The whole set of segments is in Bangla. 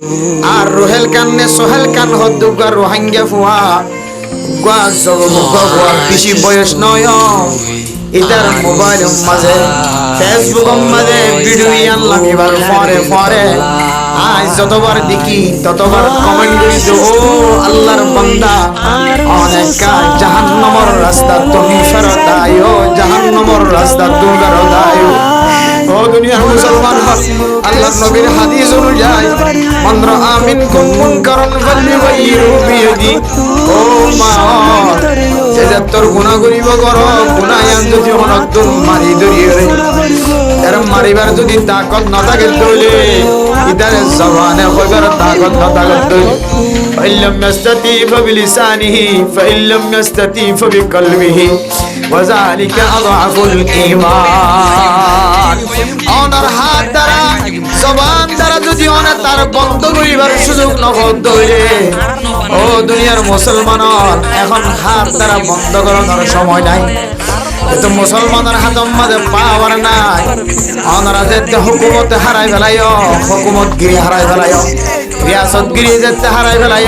আর রোহেল কান্নে সোহেল কান হদ্দুগা রোহাঙ্গা ফুয়া গা জগমুগা ফুয়া বেশি বয়স নয় ইতার মোবাইল মাঝে ফেসবুক মাঝে ভিডিও আনলাম এবার পরে পরে আজ যতবার দেখি ততবার কমেন্ট করি ও আল্লাহর বান্দা অনেক জাহান্নামের রাস্তা তুমি ফেরতায় জাহান্নামের রাস্তা তুমি ফেরতায় ও দুনিয়ার মুসলমান আল্লাহর নবীর হাদিস অনুযায়ী মান রাআ মিনকুম মুনকারান ফালইয়ুগাইয়িরহু বিয়াদি ও মা যে তোর গুনাহ করিব করো গুনাহান যদি হনতুন মারি ধরিয়ে এর মারিবার যদি তাকত না থাকে তাহলে ইদারে জবানে কইবার তাকত না থাকে তাহলে ফাইল্লাম ইয়াস্তাতি ফাবিলিসানিহি ফাইল্লাম ইয়াস্তাতি ফাবিকলবিহি ওয়া যালিকা আযআফুল ঈমান ওনার হাত দ্বারা জবান দ্বারা যদি ওনা তার বন্ধ করিবার সুযোগ না হইলে ও দুনিয়ার মুসলমান এখন হাত দ্বারা বন্ধ করানোর সময় নাই তো মুসলমানের হাতের মাঝে পাওয়ার নাই ওনারা যেতে হুকুমতে হারাই ফেলাই হুকুমত গিরি হারাই ফেলাই রিয়াসত গিরি যেতে হারাই ফেলাই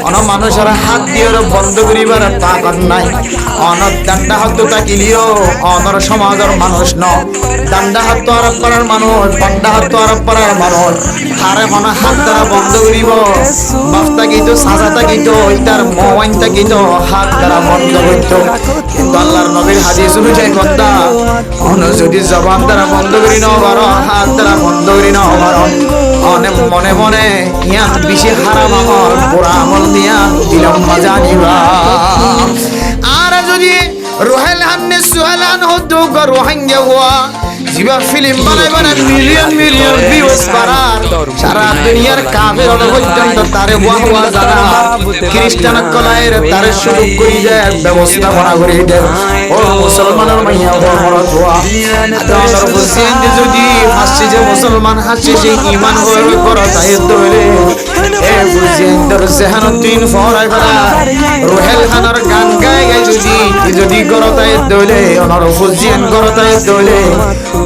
অন মানুষের হাত দিয়ে বন্ধ করিবার তাকত নাই অনর দান্ডা হাত তাকিলিও অনর সমাজের মানুষ ন দান্ডা হাত আরব করার মানুষ পান্ডা হাত আরব করার মানুষ হারে মনে হাত দ্বারা বন্ধ করিব বাফতা কিন্তু সাজাতা কিন্তু ইতার মোবাইলটা কিন্তু হাত দ্বারা বন্ধ করত কিন্তু আল্লাহর নবীর হাদিস অনুযায়ী কথা অন যদি জবান দ্বারা বন্ধ করি নাও পারো হাত দ্বারা বন্ধ করি নাও পারো অনেক মনে মনে ইয়ান বেশি হারাম আমল বুড়া আমল দিয়া দিলাম মজা নিবা আর যদি রোহেল হান্নে সোহেলান হতো রোহাঙ্গা হওয়া জিবা ফিল্ম বানাই মিলিয়ন মিলিয়ন ভিউজ পারার সারা দুনিয়ার কাফের পর্যন্ত তারে ওয়াহওয়া জানা খ্রিস্টান কলায়ের তারে শুরু করি দেয় ব্যবস্থাপনা করে দেয় ও মুসলমানের মাইয়া মরত হওয়া আদার হোসেন যদি হাসছে যে মুসলমান হাসছে সে ঈমান হয়ে করা তাই ধরে এ হোসেন দর জাহানুদ্দিন ফরাই ফরা রোহেল খানার গান গায় যদি করতাই দলে অনর হোসেন করতাই দলে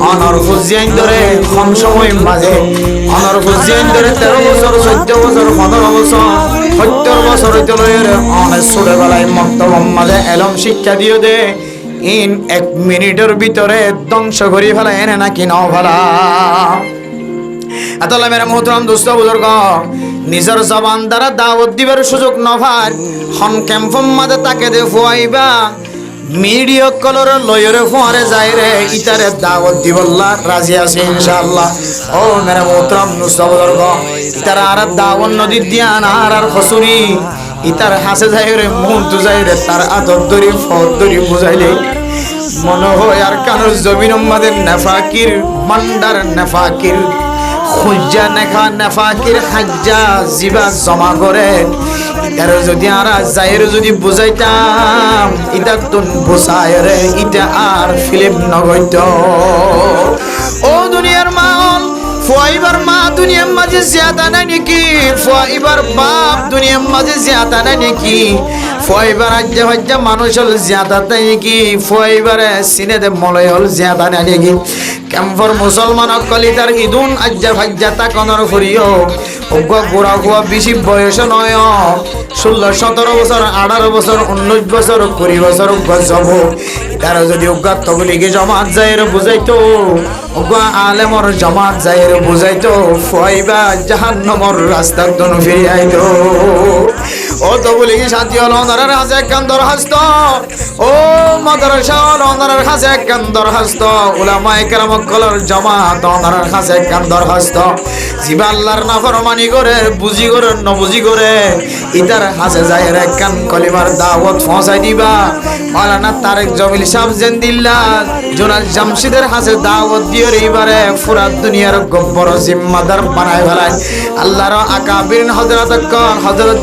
অনর হোসেন ধরে কম সময় মাঝে অনর হোসেন ধরে 13 বছর 14 বছর 15 বছর 70 বছর চলের অনেক ছোট বেলায় মক্তব মাঝে এলম শিক্ষা দিয়ে দে ইন 1 মিনিটের ভিতরে ধ্বংস করে ফেলা এনে নাকি নাও ফেলা আতাল্লাহ মেরা মোহতরম দোস্ত বুজুর্গ নিজের জবান দ্বারা দাওয়াত দিবার সুযোগ নভার হন ক্যাম্পম মাঝে তাকে দে ফুয়াইবা মিডিয়া কলর লয়রে ফরে যায় রে ইতারে দাওয়াত দিবল্লা রাজি আছে ইনশাআল্লাহ ও মেরা মোহতরম দোস্ত বুজুর্গ ইতারা আর দাওয়াত নদী দিয়ান আর খসুরি ইতার হাসে যায় রে মন তো যায় রে তার আদর দরি ফদ দরি বুঝাইলে মনে হয় আর কারো জমিন আমাদের নাফাকির মান্ডার নাফাকির খুঁজা নেখা নাফাকির হাজ্জা জিবা জমা করে এর যদি আর যাইরে যদি বুঝাইতাম এটা তুন বুঝায় রে এটা আর ফিল্ম নগৈত ও দুনিয়ার মাল ফুয়াইবার মা দুনিয়ার মাঝে জিয়াদা নাই নাকি ফুয়াইবার বাপ দুনিয়ার মাঝে জিয়াদা নাই নাকি ফুয়াইবার আজ্জা ভাজ্জা মানুষ হল জিয়াদা নাই নাকি ফুয়াইবার সিনে দে মলয় হল জিয়াদা নাই নাকি ক্যাম্পর মুসলমান কলিতার ইদুন আজ্জা ভাজ্জা তা কনর করিও ওগা গোড়া গোয়া বেশি বয়স নয় 16 17 বছর 18 বছর 19 বছর 20 বছর যাব তারা যদি ওগা তবলিগে জমাত যায় বুঝাইতো ওগা আলেমর জমাত যায় বুঝাইতো ফুয়াইবা জাহান্নামের রাস্তা দন ফিরে আইতো ও তবলিগে শান্তি হল ওনার হাতে একখান দরখাস্ত ও মাদ্রাসা হল ওনার হাতে একখান দরখাস্ত উলামায়ে কেরাম কলর জমাত ওনার হাতে একখান দরখাস্ত জিবা আল্লাহর নাফরমানি করে বুঝি করে নবুঝি করে ইতার হাতে যায় একখান কলিমার দাওয়াত পৌঁছাই দিবা মাওলানা তারেক জমিল সাহেব জিন্দিল্লাহ জোনাল জামশিদের হাতে দাওয়াত দিয়ে এবারে পুরা দুনিয়ার গব্বর জিম্মাদার বানায় ফেলায় আল্লাহর আকাবির হযরত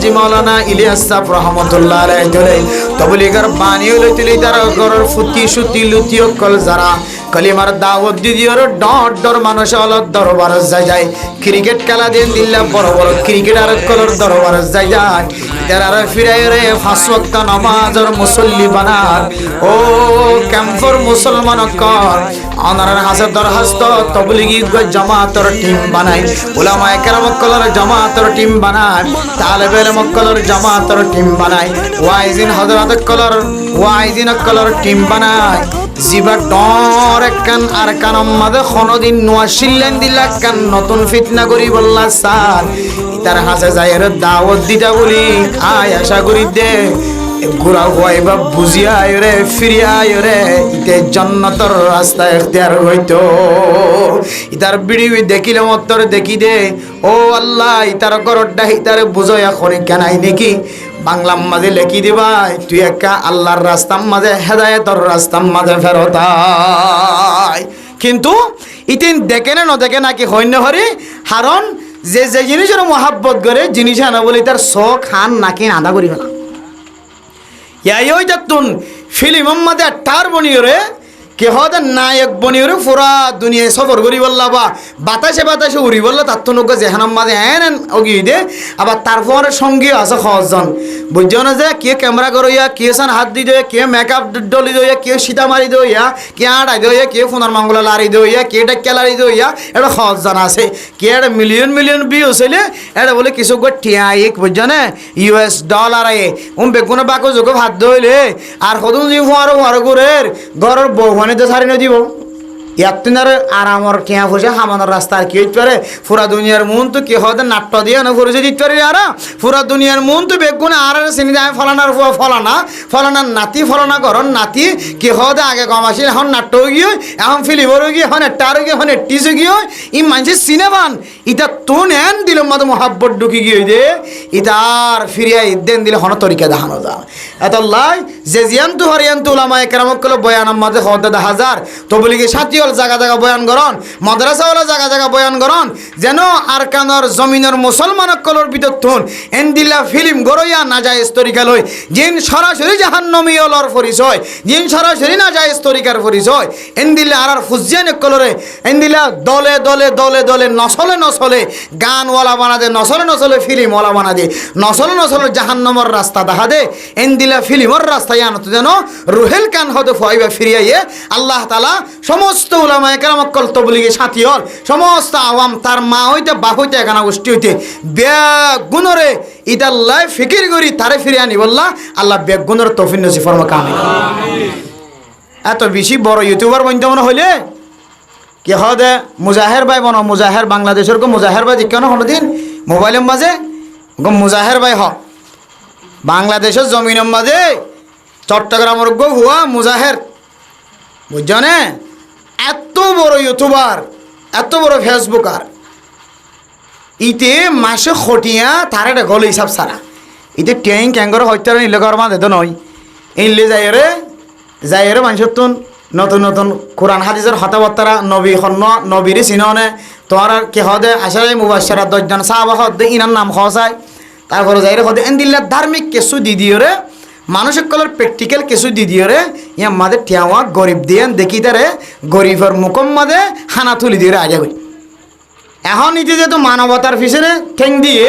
জি মাওলানা ইলিয়াস সাহেব রহমাতুল্লাহ আলাইহি তবলিগের বাণী হইলে তুলি তার ঘরের ফুটি সুতি লুতি কল যারা কলিমার দাওয়াত দিদিওর ডর ডর মানুষ হলো দরবার যায় ক্রিকেট খেলা দিন দিল্লা বড় বড় ক্রিকেটার কলর দরবার যায় তারা ফিরাই রে 5 ওয়াক্ত নামাজের মুসল্লি বানার ও ক্যাম্পর মুসলমান কর অনার হাজার দরখাস্ত তবলিগি জামাতের টিম বানাই উলামায়ে কেরাম কলর জামাতের টিম বানায় তালেবে ইলম কলর জামাতের টিম বানায় ওয়াইজিন হযরত কলর ওয়াইজিন কলর টিম বানায় জিবা ডর একখান আর কানম মাদে কোনদিন নোয়াশিল্লেন দিলা কান নতুন ফিতনা করি বললা স্যার তার হাসে যায়ের দাওয়াত দিতা বলি আয় আশা করি দে ঘুরা হয় বা বুঝিয়া আয় রে ফিরিয়া আয় রে ইতে জান্নাতের রাস্তা ইখতিয়ার হইতো ইতার বিড়ি দেখিলে মত্তর দেখি দে ও আল্লাহ ইতার গরড্ডা ইতারে বুঝয়া খনি কেনাই নাকি বাংলার মাঝে লেখি দিবাই তুই একা আল্লাহর রাস্তার মাঝে হেদায়েতের রাস্তার মাঝে ফেরত আয় কিন্তু ইতিন দেখে না দেখে নাকি হইন্য হরি হারণ যে যে জিনিসের মহাব্বত করে জিনিস আনা বলি তার শখ খান নাকি আদা করি না ইয়াই ওই তুন ফিল্ম মাঝে টার বনিয়রে কে হতে নায়ক বনিয়রে পুরা দুনিয়ায় সফর করি বললা বা বাতাসে বাতাসে উড়ি বললো তার তো নৌকা যেহানার মাঝে এন অগিয়ে দে আবার তারপরে সঙ্গী আছে সহজন বুঝছো না যে কে ক্যামেরা করইয়া কে সান হাত দি দইয়া কে মেকআপ ডলি দইয়া কে সীতা মারি দইয়া কে আড়াই দইয়া কে ফোনার মাঙ্গলা লারি দইয়া কে ডাক্কা লারি দইয়া এটা সহজন আছে কে এটা মিলিয়ন মিলিয়ন ভিউ হইলে এটা বলে কিছু টিয়াইক বুঝছো না US ডলার আয়ে বেগুনে বাকো যোগ ভাত দইলে আর সদন যে ফোয়ারো ফোয়ারো করে ঘরের বউ তো সারি না দিব ইয়ার আরামর টিয়া ফুসে হামানোর রাস্তা আর কি হইতে পারে পুরা দুনিয়ার মন তো কি হতে নাট্য দিয়ে না ফুরেছে দিতে পারি আর পুরা দুনিয়ার মন তো বেগুনে আর চিনি যায় ফলানার ফলানার নাতি ফলানা করন নাতি কি হতে আগে কমাসি এখন নাট্য গিয়ে এখন ফিলিমরও গিয়ে এখন একটারও গিয়ে এখন টিসে গিয়ে ই মানুষের সিনেমান ইটা তো নেন দিল মাদ মহাব্বত ঢুকি গিয়ে দে ইটার ফিরিয়া দেন দিলে হন তরিকা দেখানো যা এত লাই যে জিয়ান্তু হরিয়ান্তু ওলামায়ে কেরামক কল বয়ান মাঝে হতে 10,000 তো বলি কি সাথী জায়গা জায়গা বয়ান করন মাদ্রাসাওয়ালা জায়গা জায়গা বয়ান করন যেন আরকানর জমিনের মুসলমান কলর ভিতর থুন এন্দিলা ফিল্ম গরইয়া নাজায়েজ তরিকা লই জিন সরাসরি জাহান্নামী হলর পরিচয় জিন সরাসরি নাজায়েজ তরিকার পরিচয় এন্দিলা আর ফুজিয়ান কলরে এন্দিলা দলে দলে দলে দলে নসলে নসলে গানওয়ালা বানা দে নসলে নসলে ফিল্মওয়ালা বানা দে নসলে নসলে জাহান্নামের রাস্তা দেখা দে এন্দিলা ফিল্মের রাস্তায় আনতো যেন রুহেল কান হতে ফাইবা ফিরিয়ে আল্লাহ তাআলা সমস্ত উলামায়ে কেরাম কল তবলিগি সাথী হল সমস্ত আওয়াম তার মা হইতে বাপ হইতে এখানা গোষ্ঠী হইতে বেগুণরে ইদাল্লাহ ফিকির করি তারে ফিরে আনি বললা আল্লাহ বেগুণের তৌফিক নসিব ফরমাক আমিন এত বেশি বড় ইউটিউবার বনতে মনে হইলে কি হদে মুজাহের ভাই বনো মুজাহের বাংলাদেশের কো মুজাহের ভাই কেন কোনদিন মোবাইলের মাঝে গো মুজাহের ভাই হ বাংলাদেশের জমিনের মাঝে চট্টগ্রামের গো হুয়া মুজাহের বুঝছো না এত বড় ইউটিউবার এত বড় ফেসবুকার ইতে মাসে খটিয়া তার একটা গল হিসাব সারা ইতে ট্যাং ক্যাঙ্গর হত্যা নিলে ঘর মাঝে তো নয় ইনলে যাইরে মানুষের তুন নতুন নতুন কোরআন হাদিসের হতাবার্তারা নবী হন্য নবীরে চিননে তোমার আর কে হদে আসলে মুবাশশারা 10 জন সাহাবা হদে ইনার নাম খসায় তারপরে যাইরে হদে এন্দিল্লা ধার্মিক কিছু দিদিওরে মানুষের কলর প্র্যাকটিক্যাল কিছু দিদিওরে ইয়া মাদের টিয়াওয়া গরিব দিয়ে দেখি তারে গরিবের মুখম মাদে হানা তুলি দিয়ে আগে গই এখন ইতি যেহেতু মানবতার পিছনে ঠেং দিয়ে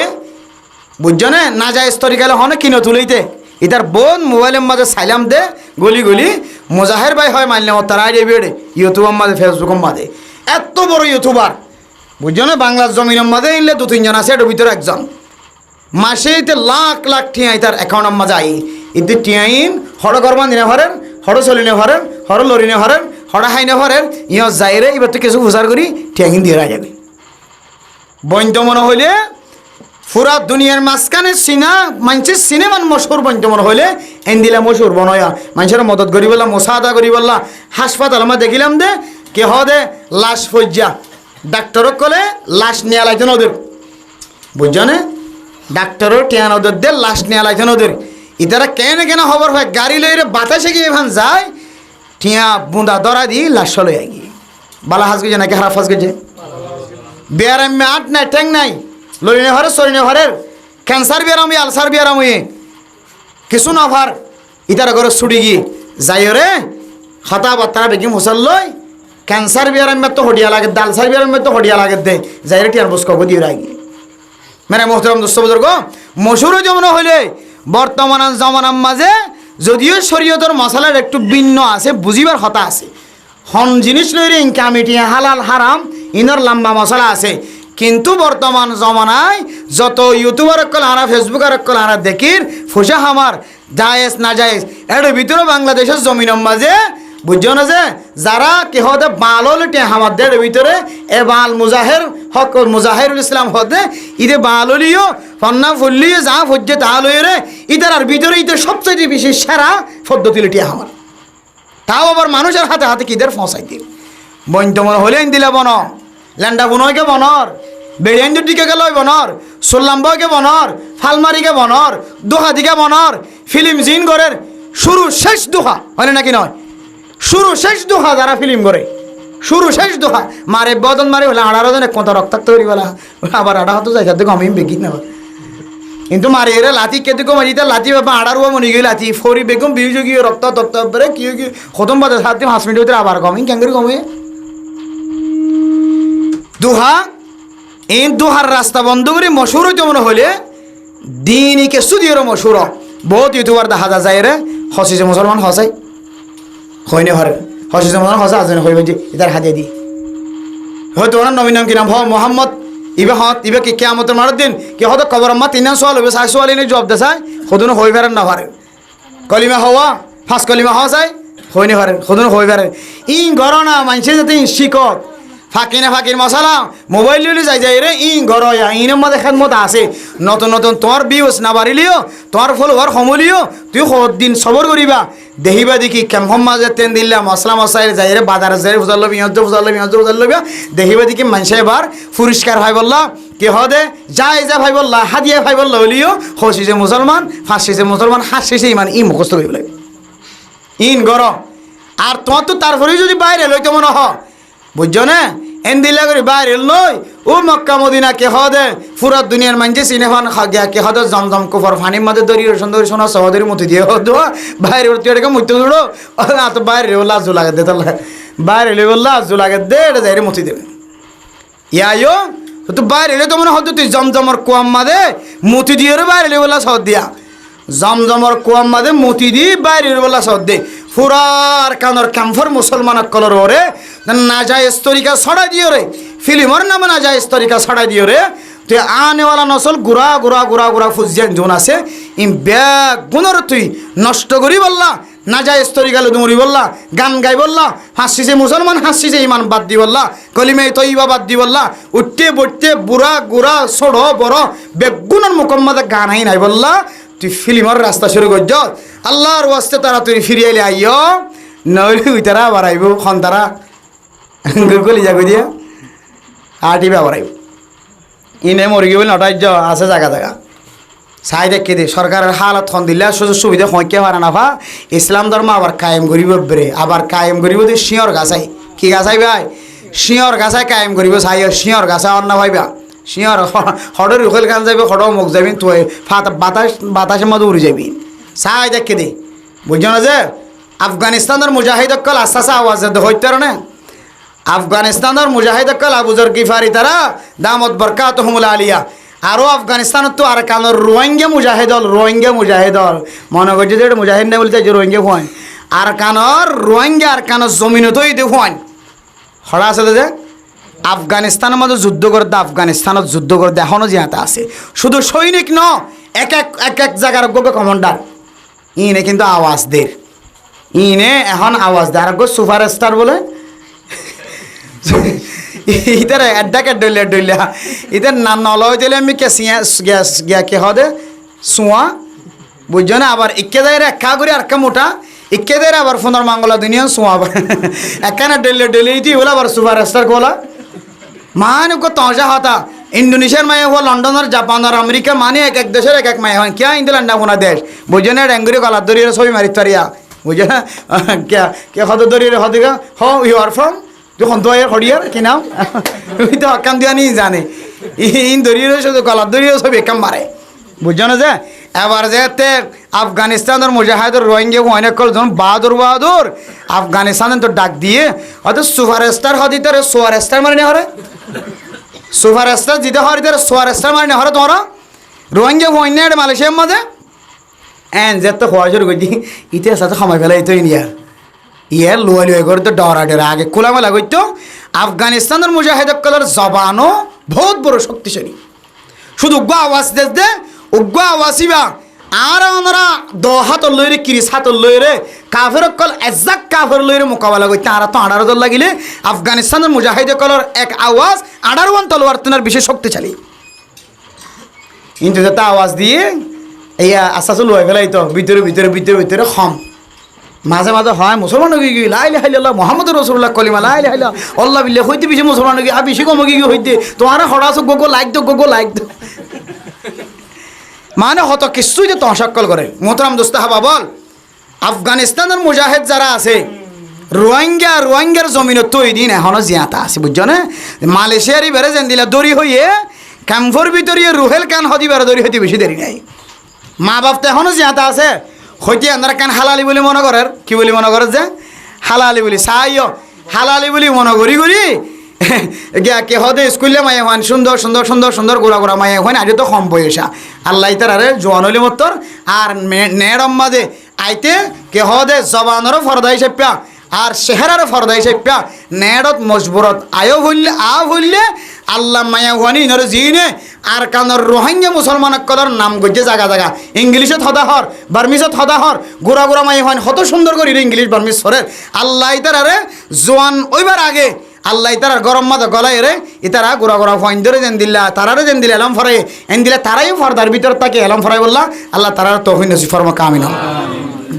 বুঝছো না যায় স্তরিকালে হনে কিনো তুলিতে ইতার বোন মোবাইলের মাঝে সাইলাম দে গলি গলি মুজাহের ভাই হয় মানলে তার আইডিয়া বেড়ে ইউটিউবের মাঝে ফেসবুকের মাঝে এত বড় ইউটিউবার বুঝছো না বাংলার জমিনের মাঝে ইনলে 2-3 জন আছে এটার ভিতরে একজন মাসে ইতে লাখ লাখ টিয়াই তার অ্যাকাউন্টের মাঝে আই ইতে টিয়াইন হড় গরমান দিনে ভরেন হড় চলিনে ভরেন হড় লরিনে ভরেন হড় হাইনে ভরেন ইহ যাইরে এবার তো কিছু প্রচার করি টিয়াইন দিয়ে যাবে বন্ত মনে হইলে পুরা দুনিয়ার মাঝখানে সিনা মানুষের সিনেমান মশহুর বন্ত মনে হইলে এন্দিলা মশহুর বনয়া মানুষের মদত করি বললা মোসাদা করি বললা হাসপাতাল আমরা দেখিলাম দে কে হদে লাশ ফজ্জা ডাক্তারক কলে লাশ নিয়ে লাইতেন ওদের বুঝছো না ডাক্তারও টিয়ান ওদের দে লাশ নিয়ে লাইতেন ওদের ইতারা কেন কেন খবর হয় গাড়ি লইরে বাতাসে গিয়ে ভান যায় টিয়া বুঁদা দরা দি লাশ লইয়া গিয়ে বালা হাস গেছে নাকি খারাপ হাস গেছে বেয়ারামে আট নাই ঠ্যাং নাই লরিনে ঘরে সরিনে ঘরের ক্যান্সার বেরামি আলসার বেরামি কিছু না ভার ইতারা ঘরে ছুটি গিয়ে যাই রে হতা বাত্তারা বেগি মুসাল্লই ক্যান্সার বিয়ার আমি তো হডিয়া লাগে দালসার বিয়ার আমি তো হডিয়া লাগে দে যাইরে টিয়ার বস কব দিয়ে রাখি মানে মোহতরম দোস্ত বুজুর্গ মশুরও যেমন হইলে বর্তমান জমানার মাঝে যদিও শরীয়তের মশলার একটু ভিন্ন আছে বুঝিবার কথা আছে হন জিনিস লইরে ইনকামিটি হালাল হারাম ইনর লম্বা মশলা আছে কিন্তু বর্তমান জমানায় যত ইউটিউবার কল আনা ফেসবুকের কল আনা দেখির ফুসা হামার জায়েজ না জায়েজ এর ভিতরে বাংলাদেশের জমিনের মাঝে বুঝছো না যে যারা কে হতে বাল হলে আমাদের ভিতরে এ বাল মুজাহের হক মুজাহিরুল ইসলাম হতে ইদে বাল হলিও ফন্না ফুল্লিও যা ফজ্জে তা লইরে ইদার আর ভিতরে ইদের সবচেয়ে বেশি সেরা পদ্ধতি লিটি আমার তাও আবার মানুষের হাতে হাতে কিদের ফসাই দিল বইন্তমন হলে দিলে বন ল্যান্ডা বুনয়কে বনর বেড়িয়ান দিকে গেল বনর সোল্লাম্বকে বনর ফালমারিকে বনর দোহা দিকে বনর ফিল্ম জিন গরের শুরু শেষ দোহা হয় নাকি নয় শুরু শেষ দোহা যারা ফিল্ম করে শুরু শেষ দোহা মারে বদন মারে বলে আড়ারো জন কত রক্তাক্ত করি বলা আবার আড়া হতো জায়গা থেকে আমি বেগি না কিন্তু মারি এরা লাঠি কেটে কমে দিতে লাঠি বাবা আড়ারুয়া মনে গিয়ে লাঠি ফরি বেগম বিজু গিয়ে রক্ত তত্ত্ব পরে কি খতম বাদে 7 মিনিট ভিতরে আবার কমি ক্যাঙ্গরি কমে দোহা এই দোহার রাস্তা বন্ধ করে মশুর যেমন হলে দিনকে সুদিয়ের মশুর বহুত ইউটিউবার দেখা যায় রে হসিছে মুসলমান হসাই হয়নি হরে হসিছে মুসলমান হসা আছে হইবে যে এটার হাতে দি হয়তো ওনার নবীন নাম কি নাম মোহাম্মদ ইবে হত ইবে কি কিয়ামতের মারার দিন কি হয়তো কবর আম্মা 3 সওয়াল হবে 6 সওয়াল এনে জবাব দেয় খুদুন হই পারেন না পারে কলিমা হওয়া ফার্স্ট কলিমা হওয়া যায় হয়নি পারে খুদুন হই পারে ইন গরনা মানছে যাতে শিকক ফাঁকি না ফাঁকির মশলা মোবাইল লিলে যাই যাই রে ইন ঘর ইনের মধ্যে খেদমত আছে নতুন নতুন তোমার বিউস না বাড়িলিও তোমার ফলোয়ার সমলিও তুই দিন সবর করিবা দেখিবা দেখি কেমন মাঝে তেন দিল্লা মশলা মশাই যাই রে বাজার যাই বুঝাল লবি বুঝাল লবি দেখিবা দেখি মানুষ এবার পরিষ্কার ভাই বললা কে হদে যাই যা ভাই বললা হাদিয়া ভাই বললা হলিও হসি যে মুসলমান ফাঁসি যে মুসলমান হাসি যে ইমান ই মুখস্থ করিব লাগে ইন ঘর আর তোমার তো তারপরেই যদি বাইরে লইতে মনে হ বুঝছো না এন দিলা করে বাইরে লই ও মক্কা মদিনা কে হদে পুরা দুনিয়ার মানছে সিনেমান খাগিয়া কে হদে জমজম কুফর ফানির মধ্যে দরিয়ে সুন্দর সোনা সহদরি মতি দিয়ে হতো বাইরে তুই এটাকে মুতি দৌড়ো না তো বাইরে লাজু লাগে দে তাহলে বাইরে লই বললা লাজু লাগে দে এটা যাই মতি দেবে ইয়াইও তো বাইরে তো মনে হতো তুই জমজমর কুয়াম মাদে মতি দিয়ে বাইরে লই বললা সহ দিয়া জমজমর কুয়াম মাদে মতি দি বাইরে বললা সহ দে ফুরার কানর ক্যাম্ফর মুসলমান কলর ওরে না যায় তরিকা ছড়াই দিও রে ফিল্মর নামে না যায় তরিকা ছড়াই দিও রে তুই আনেওয়ালা নসল গুড়া গুড়া গুড়া গুড়া ফুজিয়ান জোন আছে ইম ব্যাগ গুণর তুই নষ্ট করি বললা না যায় তরিকা লুমরি বললা গান গাই বললা হাসিছে মুসলমান হাসিছে ইমান বাদ দি বললা কলিমে তৈবা বাদ দি বললা উঠতে বইতে বুড়া গুড়া ছোড় বড় বেগুনের মুকম্মদে গান আই নাই বললা তুই ফিল্মর রাস্তা শুরু করছ আল্লাহর ওয়াস্তে তারা তুই ফিরিয়ে এলে আইও নইলে ওই তারা আবার আইব খন তারা গলি যাগো দিয়া আটিবে আবার আইব ইনে মরি গিয়ে বলে নটাই আছে জায়গা জায়গা চাই দেখে দে সরকারের হালত খন দিলে সুযোগ সুবিধা হইকে পারে না ভা ইসলাম ধর্ম আবার কায়েম করিব বেরে আবার কায়েম করিব তুই শিয়র গাছাই কি গাছাই ভাই শিয়র গাছাই কায়েম করিব চাই শিয়র গাছা অন্য ভাইবা শিয়র হডের উখেল গান যাবি হড মুখ যাবি তুই বাতাস বাতাসের মধ্যে উড়ে যাবি চাই দেখে দে বুঝছো না যে আফগানিস্তানের মুজাহিদকল আস্তে আস্তে আওয়াজ হইতে না আফগানিস্তানের মুজাহিদকল আবুজর গিফারি তারা দামত বরকাতুহুমুল আলিয়া আরও আফগানিস্তানত তো আর কানোর রোহিঙ্গা মুজাহিদল মনে করছে যে এটা মুজাহিদ না বলতে যে রোহিঙ্গা হয় আর কানোর রোহিঙ্গা আর কানোর জমিনতই দেখুন হরা আছে যে আফগানিস্তানের মধ্যে যুদ্ধ করতে আফগানিস্তানত যুদ্ধ করতে এখনও জিয়াতে আছে শুধু সৈনিক ন এক এক জায়গার গোবে কমান্ডার ইনে কিন্তু আওয়াজ দের ইনে এখন আওয়াজ দেয় আর সুপার স্টার বলে ইতার এডাকে ডলিয়া ইতার না নলয় দিলে আমি কে গ্যাস গিয়া কে হদে সুয়া বুঝছো না আবার ইকে দেয় একা করে আর কা মোটা ইকে দেয় আবার ফোনের মাঙ্গলা দুনিয়া সুয়া একানে ডলিয়ে বলে আবার সুপার স্টার কোলা মান তজা হতা ইন্ডোনেশিয়ার মায়ে হওয়া লন্ডনের জাপানের আমেরিকা মানে এক এক দেশের এক এক মায়ে হয় কিয়া ইন্দু লান্ডা ফোনা দেশ বুঝছো না ডেঙ্গুরি কলার দরিয়ে ছবি মারি তারিয়া বুঝছো না কে হদ দরিয়ে হদিকা হ ইউ আর ফ্রম যখন তো হরিয়ার কি নাম ওই তো হকাম দিয়া নি জানে ইন দরিয়ে শুধু কলার দরিয়ে ছবি একাম মারে বুঝছো না যে এবার যেতে আফগানিস্তানের মুজাহিদের রোহিঙ্গা অনেক যখন বাহাদুর আফগানিস্তানের তো ডাক দিয়ে হয়তো সুপারস্টার হদিতে সুপারস্টার মানে হরে সুপারস্টার জিতে হরিতে সুপারস্টার মানে হরে তোমরা রোহিঙ্গা অন্য মালয়েশিয়ার মাঝে এন যেতে হওয়া শুরু করছি ইতিহাস সাথে সময় ফেলে তো ইয়ার লুয়ে করে তো ডরা আগে খোলামেলা করতো আফগানিস্তানের মুজাহিদের কলার জবানও বহুত বড় শক্তিশালী শুধু উগ্র আওয়াজ দে উগ্র আওয়াজিবা আর ওনারা 10 হাত লইরে 30 হাত লইরে কাফের কল এজাক কাফের লইরে মোকাবেলা করতে আর তো 18 দল লাগিলে আফগানিস্তানের মুজাহিদের কলার এক আওয়াজ 18 তলোয়ার তিনার বিশেষ শক্তিশালী কিন্তু যেটা আওয়াজ দিয়ে এই আস্তে লয়ে ফেলাই তো ভিতরে খম মাঝে মাঝে হয় মুসলমান গিয়ে লাই লাইল্লাহ মোহাম্মদ রসুল্লাহ কলিমা লাই লাইলা আল্লাহ বিল্লাহ হইতে বেশি মুসলমান গিয়ে আর বেশি কম গিয়ে হইতে তোমার হঠাৎ গোগো লাইক দো মানে হত কিছুই যে তহসাক্কল করে মোহতারাম দোস্ত হাবা বল আফগানিস্তানের মুজাহিদ যারা আছে রোহিঙ্গার জমিন তৈরি এখনো জিয়াতা আছে বুঝছো না মালয়েশিয়ারই বেড়ে যেন দিলা দড়ি হইয়ে ক্যাম্পর ভিতরে রুহেল কান হদি বেড়ে দড়ি হইতে বেশি দেরি নাই মা বাপ তো এখনো জিয়াতা আছে হইতে আপনারা কেন হালালি বলে মনে করেন কি বলি মনে করেন যে হালালি বলি চাইও হালালি বলি মনে করি গিয়া কে হদে স্কুলে মায়ে হন সুন্দর গোড়া মায়ে হন আজ তো কম বয়সা আল্লাহ তারে জোয়ান হলি মতর আর নেড়ম মাঝে আইতে কে হদে জবানেরও ফরদা হিসেবে আর চেহারারও ফরদা হিসেবে নেড়ত মজবুরত হইলে আল্লাহ মায়া হুয়ানি ইনর জিনে আর কানর রোহিঙ্গা মুসলমান কলার নাম গজ্জে জায়গা ইংলিশত হদাহর বার্মিশত হদাহর গোড়া মায়া হুয়ান কত সুন্দর করে ইংলিশ বার্মিশ সরের আল্লাহ তারে জোয়ান ওইবার আগে আল্লাহ তারা গরম মাথা গলায় রে ইতারা গোড়া ফয়েন ধরে যেন দিল্লা তারারে যেন দিলে এলাম ফরাই এন দিলে তারাই ফরদার ভিতর তাকে এলাম ফরাই বললা আল্লাহ তারার তহিন নসি ফরমা কামিন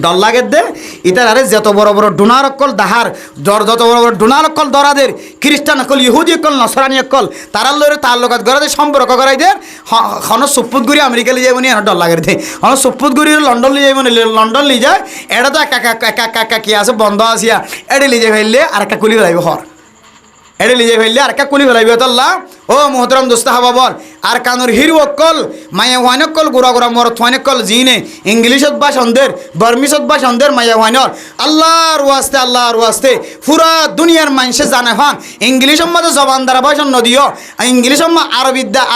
ডর লাগে দে ইতারারে যত বড় ডোনার অকল দাহার যত বড় ডোনার অকল দরাদের খ্রিস্টান অকল ইহুদি অকল নসরানি অকল তারার লইরে তার লগত গড়াদের সম্পর্ক করাই দে হন সুপুত গুড়ি আমেরিকা লিয়ে যাবনি ডর লাগে দে হন সুপুত গুড়ি লন্ডন লিয়ে যাবনি লন্ডন লিয়ে যায় এটা তো একা কি আছে বন্ধ আসিয়া এড়ে লিয়ে যাই ফেললে আর একা কুলি ফেলাইব হর এড়ে লিয়ে ফেললে আর একা কুলি ফেলাইব তাল্লাহ ও মোহতরম দোস্তা হাবা বল আর কানুর হিরু অকল মায়া ওয়ান অকল গোড়া মরত ওয়ান অকল জিনে ইংলিশত বা সন্দের বার্মিশত বা সন্দের মায়া ওয়ানর আল্লাহর ওয়াস্তে পুরা দুনিয়ার মানুষে জানে হন ইংলিশের মাঝে জবান দ্বারা ভাষণ নদিও ইংলিশের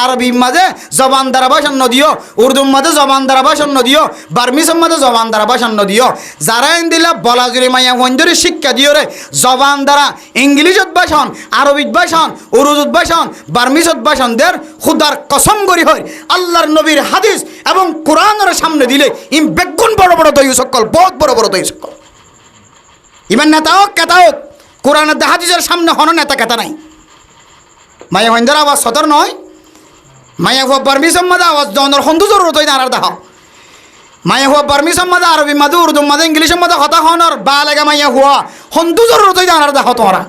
আরবি মাঝে জবান দ্বারা ভাষণ নদিও উর্দুর মাঝে জবান দ্বারা ভাষণ নদিও বার্মিশের মাঝে জবান দ্বারা ভাষণ নদিও যারা দিলা বলা জুড়ে মায়া ওয়ানজুরি শিক্ষা দিও রে জবান দ্বারা ইংলিশত ভাষণ আরবিত ভাষণ উর্দুত ভাষণ বার্মিশত ভাষণদের খুদার কসম করি হয় আল্লাহর নবীর হাদিস এবং কোরআনের সামনে দিলে ইম বেগুন বড় দই সকল বহুত বড় দই সকল ইমান নেতা হোক কেতা হোক কোরআনের হাদিসের সামনে হন নেতা কেতা নাই মায়া হইন্দার আওয়াজ সদর নয় মায়া হুয়া বার্মিশম মাদা আওয়াজ জনের হন্দু জরুরত হই দাঁড়ার দেখা মায়া হুয়া বার্মিশম মাদা আরবি মাদু উর্দু মাদা ইংলিশের মাদা হতা হনর বা লেগা মায়া হুয়া হন্দু জরুরত হই দাঁড়ার দেখা তোমরা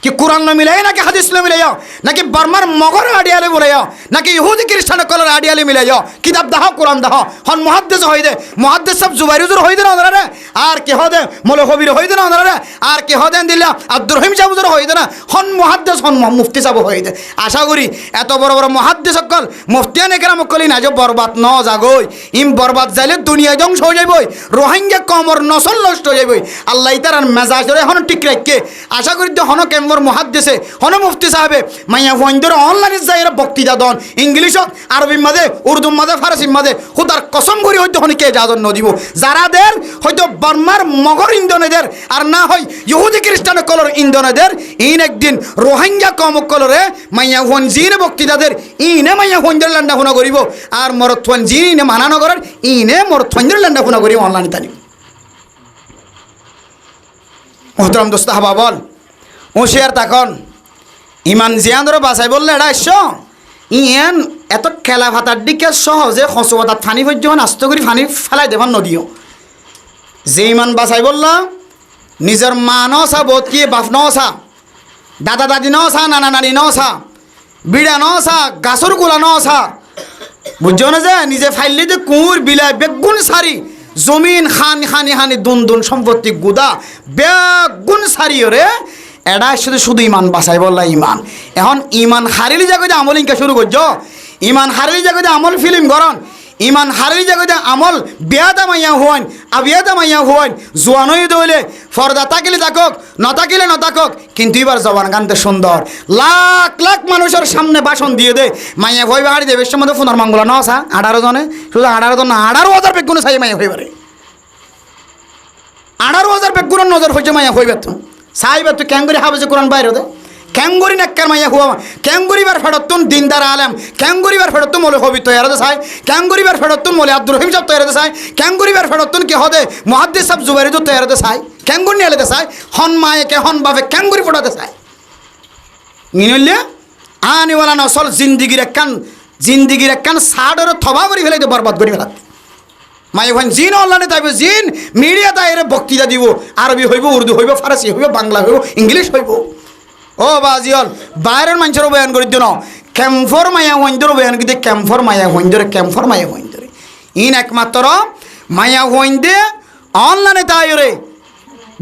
कि कुरान न मिले ना कि हदीस न मिले ना कि बर्मार मगर आडियाले बोले ना कि यहूदी ख्रिस्टान कलर आडियाले मिले किताब दाहो कुरान दाहो हन मुहद्दिस होई दे मुहद्दिस सब जुबाइरुजुर होई दे ना ओनरा रे आर के होदे मोले खबीर होई दे ना ओनरा रे आर के होदे दिल्ला আব্দুর রহিম সাহুজুর होई दे ना हन मुहद्दिस हन मुफ्ती साहब होई दे आशा करी এত বড় मुहद्दिस সকল মুফতিয়ানে কেরাম কলি না যে বরবাদ ন জাগই ইম বরবাদ যাইলে দুনিয়া ধ্বংস হয়ে যাইবই রোহিঙ্গা কমর নসল নষ্ট হয়ে যাইবই আল্লাহ তাআলার মেজাজ ধরে হন ঠিক রাখকে আশা করি তো হন কেমন মুহাদ্দিসে হন মুফতি সাহেবে মাইয়া ওয়াইন্দর অনলাইনে যাইরা বক্তৃতা দন ইংলিশত আরবি মাঝে উর্দু মাঝে ফারসি মাঝে খুদার কসম করি হয়তো হনিকে ইজাজত ন দিব যারাদের হয়তো বার্মার মগর ইন্দোনেদের আর না হয় ইহুদি খ্রিস্টান কলর ইন্দোনেদের ইন একদিন রোহিঙ্গা কম কলরে মাইয়া ওয়ান জিনে বক্তৃতাদের ইনে মাইয়া ওয়াইন্দর লান্ডা হুনা করিব আর মরথওয়ান জিনে মানানো করার ইনে মরথওয়াইন্দর লান্ডা হুনা করিব অনলাইনে তানি মোহতরম দোস্ত হাবা বল হুঁশিয়ার তখন ইমান জিয়ানরে বাঁচাই বললে এটা ইয়ান এত খেলা ভাতার দিকে সহজে হসুয়াতার ফানি পর্যন্ত আস্ত করে ফানি ফেলাই দেবার নদীও যে ইমান বাঁচাই বললা নিজের মা নসা বোধ কি বাপ নসা দাদা দাদি নসা নানা নানি নসা বিড়া নসা গাছর গোলা নসা বুঝছো না যে নিজে ফাইলে যে কুঁর বিলাই বেগুন সারি জমিন খানি দুন সম্পত্তি গুদা বেগুন সারি রে এটা শুধু ইমান বাঁচাই বললা ইমান এখন ইমান হারিলি জায়গায় আমল ইনকা শুরু করছ ইমান হারিলি জায়গায় আমল ফিল্ম করন ইমান হারি জায়গাতে আমল বেয়াদা মাইয়া হন আবিয়াদা মাইয়া হন জোয়ানই দইলে ফর্দা তাকিলে থাকক নতাকিলে নতাকক, কিন্তু এবার জবান গানতে সুন্দর। লাখ লাখ মানুষের সামনে ভাষণ দিয়ে দে মাইয়া হইবে হারি দেবের মধ্যে ফোনার মঙ্গলা নসা 18 জনে, শুধু 18 জন না 18,000 বেগুন চাই মাইয়া হইবারে, 18,000 বেগুনের নজর হয়েছে মাইয়া হইবে তো চাইবে তুই ক্যাঙ্গুরি হাবেছে কোরআন বাইরে দে ক্যাঙ্গুরি নাক্কার মাইয়া হুয়া ক্যাঙ্গুরিবার ফেরতুন দিনদার আলেম ক্যাঙ্গুরিবার ফেরতুন মলে হবি তৈয়ারতে চাই ক্যাঙ্গুরিবার ফেরতুন মলে আব্দুর রহিম সাহেব তৈয়ারতে চাই ক্যাঙ্গুরিবার ফেরতুন কি হদে মুহাদ্দিস সাহেব জুবাইরি তো তৈয়ারতে চাই ক্যাঙ্গুরি নিয়ে এলেতে চাই হন মায়েকে হন বাপে ক্যাঙ্গুরি ফোটাতে চাই নিনলে আনিওয়ালা নসল জিন্দিগির একখান সাডর থবা করে ফেলে বরবাদ করে ফেলাতে মাই ওখান জিন অনলাইনে তাইবে জিন মিডিয়া তাই বক্তৃতা দিব আরবি হইব উর্দু হইব ফারসি হইব বাংলা হইব ইংলিশ হইব। ও বাজিয়ল বাইরের মানুষেরও বয়ান করে দিও না ক্যাম্পর মায়া হইন্দরও বয়ান করে ক্যাম্পর মায়া হইন্দরে ক্যাম্পর মায়া হইন্দরে ইন একমাত্র মায়া হইন্দে অনলাইনে তাইরে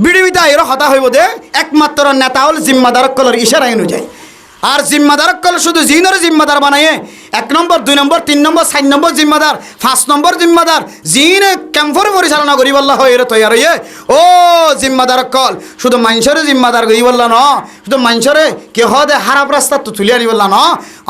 বিডিবি তাইরে হতা হইব দে একমাত্র নেতা হল জিম্মাদার কলর ইশারা অনুযায়ী। আর জিম্মাদার কল শুধু জিনের জিম্মাদার বানাইয়ে 1 নম্বর 2 নম্বর 3 নম্বর 4 নম্বর জিম্মাদার 5 নম্বর জিম্মাদার জিনে ক্যাম্পর পরিচালনা করি বললা হয়ে তৈয়ার হইয়ে ও জিম্মাদার কল শুধু মানুষের জিম্মাদার করি বললা ন শুধু মানুষরে কে হদে খারাপ রাস্তা তো তুলে আনি বললা ন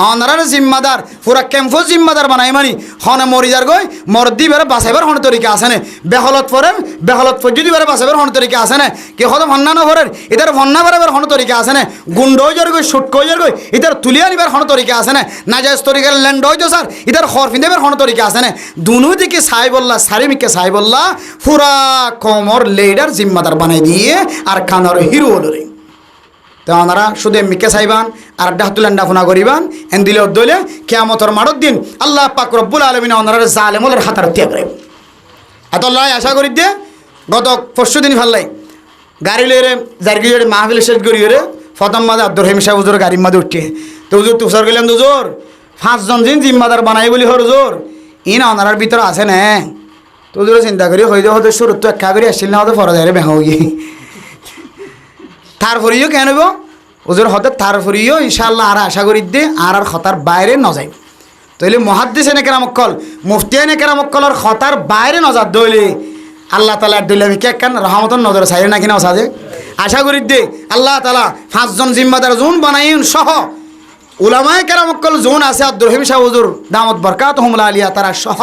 অনারার জিম্মাদার পুরা ক্যাম্পর জিম্মাদার বানাই মানি হনে মরিজার গই মরদি বেড়ে বাঁচাইবার হন তরিকা আছে না বেহলত পড়েন বেহলত যদি বেড়ে বাঁচাইবার হন তরিকা আছে না কে হদে ভন্না না ভরেন এদের ভন্না বেড়াবার হন তরিকা আছে না গুন্ড হয়ে গই শুট কই গই এদের তুলে আনিবার হন তরিকা আছে না নাজাইজ তরিকা ল্যান্ড হইতো স্যার এদের খর ফিন্দেবার হন তরিকা আছে না দুনু দিকে সাই বললা সারিমিকে সাই বললা পুরা কমর লেডার জিম্মাদার বানাই দিয়ে আর খানার হিরো হলরে তো ওনারা শুধু এমনিকে চাইবান আর ডাহতুল্লান্ডা ফোনা করিবান এন দিলে দইলে কিয়ামতর মারত দিন আল্লাহ পাক রব্বুল আলামিন ওনারা জালেমলের হাতার ত্যাগ করে এত লাই আশা করি দিয়ে গত পরশু দিন ফাল্লাই গাড়ি লইরে জার্গিরে মাহফিল শেষ করিরে প্রথম মাঝে আব্দুর রহিম সাহেব হুজুর গাড়ির মাঝে উঠে তো হুজুর তুষার গেলাম হুজুর 5 জন জিন জিম্মাদার বানাই বলি হুজুর ইন ওনারার ভিতরে আছে না তো হুজুর চিন্তা করি হইতে হতে শুরু তো একা করে আসছিল না হতে ফরজ আরে বেহা গিয়ে তারপরেও কেন হইব হুজুর হতে তারপরেও ইনশাআল্লাহ আর আশা করি দে আর খতার বাইরে ন যাইব তাইলে মুহাদ্দিস এনে কেরামক্কল মুফতি এনে কেরামক্কলর খতার বাইরে নজর দইলে আল্লাহ তাআলা দইলে আমি কেন রহমতের নজরে চাই না কিনা সাজে আশা করি দে আল্লাহ তাআলা 5 জন জিম্মাদার জুন বানাইন সহ উলামায়ে কেরামক্কল জুন আছে আব্দুর রহিম সাহেব হুজুর দামত বরকাতুহুম আলিয়া তারা সহ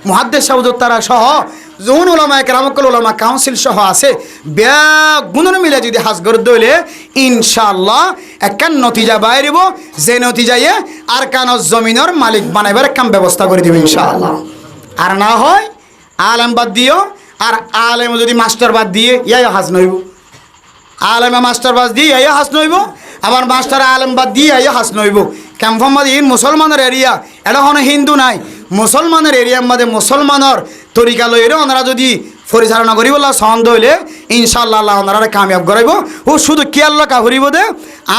মুহাদ্দিস সাহেব হুজুর তারা সহ জুন উলামায়ে কেরামক্কল উলামা কাউন্সিল সহ আছে বেগুণন মিলে যদি হাজ করে দইলে ইনশাআল্লাহ একখান নতিজা বাইরিব যে নতিজায় আর কান জমিনের মালিক বানাইবার কাম ব্যবস্থা করে দিব ইনশাআল্লাহ। আর না হয় আলেম বাদ দিও আর আলেম যদি মাস্টার বাদ দিয়ে ইয়াই হাজ নইব আলেমে মাস্টার বাদ দিয়ে ইয়াই হাজ নইব আবার মাস্টার আলেম বাদ দিয়ে ইয়াই হাজ নইব ক্যাম্পমাদ ইন মুসলমানের এরিয়া এটা হন হিন্দু নাই মুসলমানের এরিয়ার মধ্যে মুসলমানের তরিকা লইরে ওনারা যদি পরিচালনা করি বলা সন্দ হইলে ইনশাআল্লাহ আল্লাহ ওনারা কামিয়াব করাইব ও শুধু কি আল্লাহ কাহরিব দে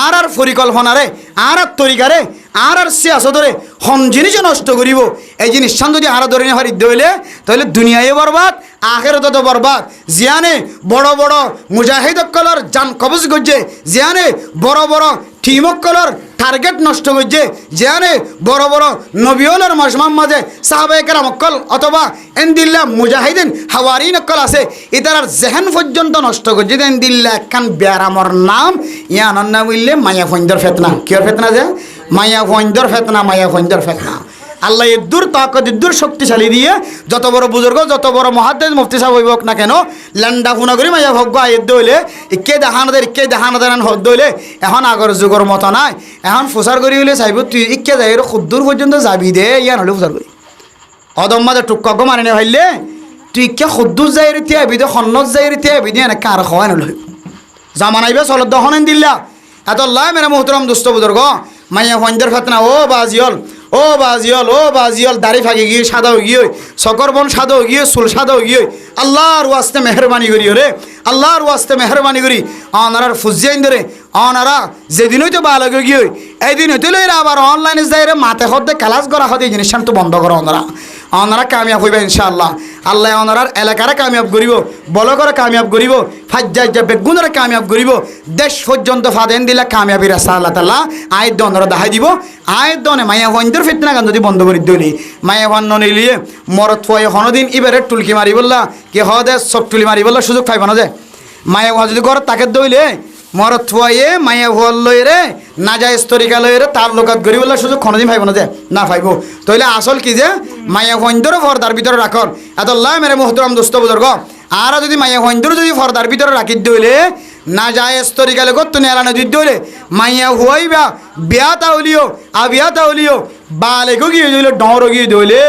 আর পরিকল্পনারে আর তরিকারে আর সিয়াসতরে হন জিনিস নষ্ট করিব এই জিনিস যদি আর ধরে নেওয়ার ইদ্যে হইলে তাহলে দুনিয়ায় বরবাদ আখেরাতে তো বরবাদ জিয়ানে বড় বড় মুজাহিদকলর জান কবজ করছে জিয়ানে বড় বড় টিমকলর টার্গেট নষ্ট করছে জিয়ানে বড় বড় নবিয়লের মাঝে সাহাবায়ে কেরাম অকল অথবা এনদিল্লা মুজাহিদিন হাওয়ারিন অকল আছে ইতার জেহেন পর্যন্ত নষ্ট করছে এনদিল্লা একখান ব্যারামর নাম ইয়ানর নাম উল্লে মায়া ফইন্দর ফেতনা কিয়র ফেতনা যে মায়া ফইন্দর ফেতনা মায়া ফইন্দর ফেতনা আল্লাহ এদুর তাকত এদুর শক্তিশালী দিয়ে যত বড় বুজুর্গ যত বড় মুহাদ্দিস মুফতি সাহেব হইব না কেন ল্যান্ডা ফুনা করি মাইয়া ভগ্য আয়েদ দইলে ইকে দেখানাদের হদ দইলে এখন আগর যুগর মতো নাই এখন ফুসার করি হইলে চাইব তুই ইকে যাই খুদ্দুর পর্যন্ত যাবি দে ইয়ান হলে ফুসার করি অদম মাঝে টুক্ক মারি নে ভাইলে তুই ইকে খুদ্দুর যাই রিতে আবি দে খন্নত যাই রিতে আবি দিয়ে এনেকে আর খাওয়াই নল জামানাইবে চলত দহনেন দিল্লা এত লাই মেরে মোহতরম দুষ্ট বুজুর্গ মাইয়া ফইন্দর ফেতনা ও বাজিয়ল দাড়ি ফাঁকি গিয়ে সাদা হয়ে গিয়ে সকর বন সাদা হয়ে গিয়ে চুল সাদা হয়ে গিয়ে আল্লাহর ওয়াস্তে মেহরবানি করি রে আল্লাহর ওয়াস্তে মেহরবানি করি অনারার ফুজিয়াইন ধরে অনারা যেদিন হইতে ভালো গিয়ে এই দিন হইতে লইরা আবার অনলাইনে যাই রে মাথে হতে ক্লাস করা হতে এই জিনিসটা তো বন্ধ করো ওনারা ওনারা কামিয়াব হইবে ইনশাআল্লাহ। আল্লাহ ওনারার এলাকারা কামিয়াব করিব, বলো করে কামিয়াব করিব, ফাজ্জা বেগুনরে কামিয়াব করিব, দেশ পর্যন্ত ফাদেন দিলে কামিয়াবি রাস্তা আল্লাহ তাআলা আয়ের দনরা দেখাই দিব। আয়ের দনে মায়া হইন্দর ফিতনা গান যদি বন্ধ করে দিলি মায়া হন নিলিয়ে মরত ফয়ে হনদিন ইবারে টুলকি মারি বললা কি হদে সব টুলি মারি বললা সুযোগ পাইব না যে মায়া হওয়া যদি ঘর তাকে দইলে মরত ফুয়াইয়ে মায়া হওয়ার লই রে না যায় স্তরিকা লই রে তার লোকাত গরি বললা সুযোগ কোনোদিন পাইব না যে না পাইব। তইলে আসল কি যে মায়া হইন্দর ফর্দার ভিতরে রাখর আল্লাহ মেরে মোহতরম দোস্ত বুজুর্গ আর যদি মায়া হইন্দর যদি ফর্দার ভিতরে রাখি দইলে না যায় স্তরিকা লোক তো নেলা নদী দইলে মাইয়া হুয়াইবা বিয়া তাউলিও আবিয়া তাউলিও বালেগো গিয়ে দইলে ডর গিয়ে দইলে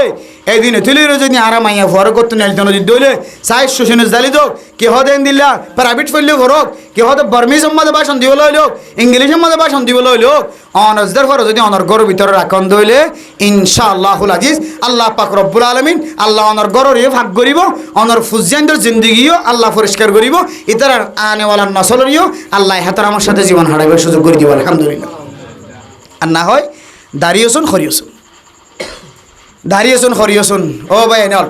এই দিনে তুলে যদি আর মাইয়া ভর করতে নেল নদী দইলে সাইজ শোষণে জালি দোক কে হদেন দিল্লা প্রাইভেট ফেললে ভরক কে হতে বর্মি সম্মাদে ভাষণ দিব লোক ইংলিশ সম্মাদে ভাষণ দিব লোক অনজদের ভর যদি অনর গর ভিতরে রাখন দইলে ইনশাআল্লাহুল আজিজ আল্লাহ পাক রব্বুল আলামিন আল্লাহ অনর গরর ভাগ করিব অনর ফুজিয়ানদের জিন্দগিও আল্লাহ পরিষ্কার করিব ইতার আনেওয়ালা নসলরিও আল্লাহ হাতার আমার সাথে জীবন হারাইবার সুযোগ করে দিব আলহামদুলিল্লাহ। আর না হয় দাঁড়িয়েছুন খরিয়েছুন দাঁড়িয়েছুন খরিয়েছুন ও ভাই নল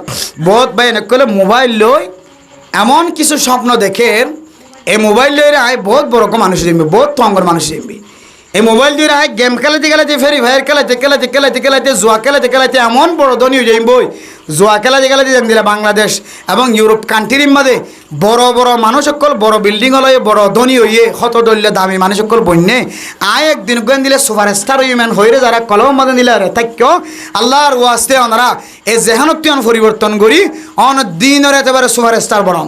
বহুত ভাই এনে করলে মোবাইল লই এমন কিছু স্বপ্ন দেখেন এই মোবাইল লইরে আয় বহুত বড় মানুষ জমবি বহুত তঙ্গর মানুষ জমবি এই মোবাইল দিয়ে আয় গেম খেলাতে খেলাতে ফেরি ভাইয়ের খেলাতে খেলাতে খেলাতে খেলাতে জুয়া খেলাতে খেলাতে এমন বড় ধনী হয়ে যাইবই জুয়া খেলাতে খেলাতে যেন দিলে বাংলাদেশ এবং ইউরোপ কান্ট্রির মধ্যে বড় বড় মানুষ সকল বড় বিল্ডিং হলে বড় ধনী হইয়ে হত দল্য দামি মানুষ সকল বন্যে আয় একদিন গেন দিলে সুপার স্টার ইউম্যান হইরে যারা কলম মধ্যে দিলে রে থাক্য আল্লাহর ওয়াস্তে ওনারা এই জেহানত্যান পরিবর্তন করি অন দিনের এতেবারে সুপার স্টার বরং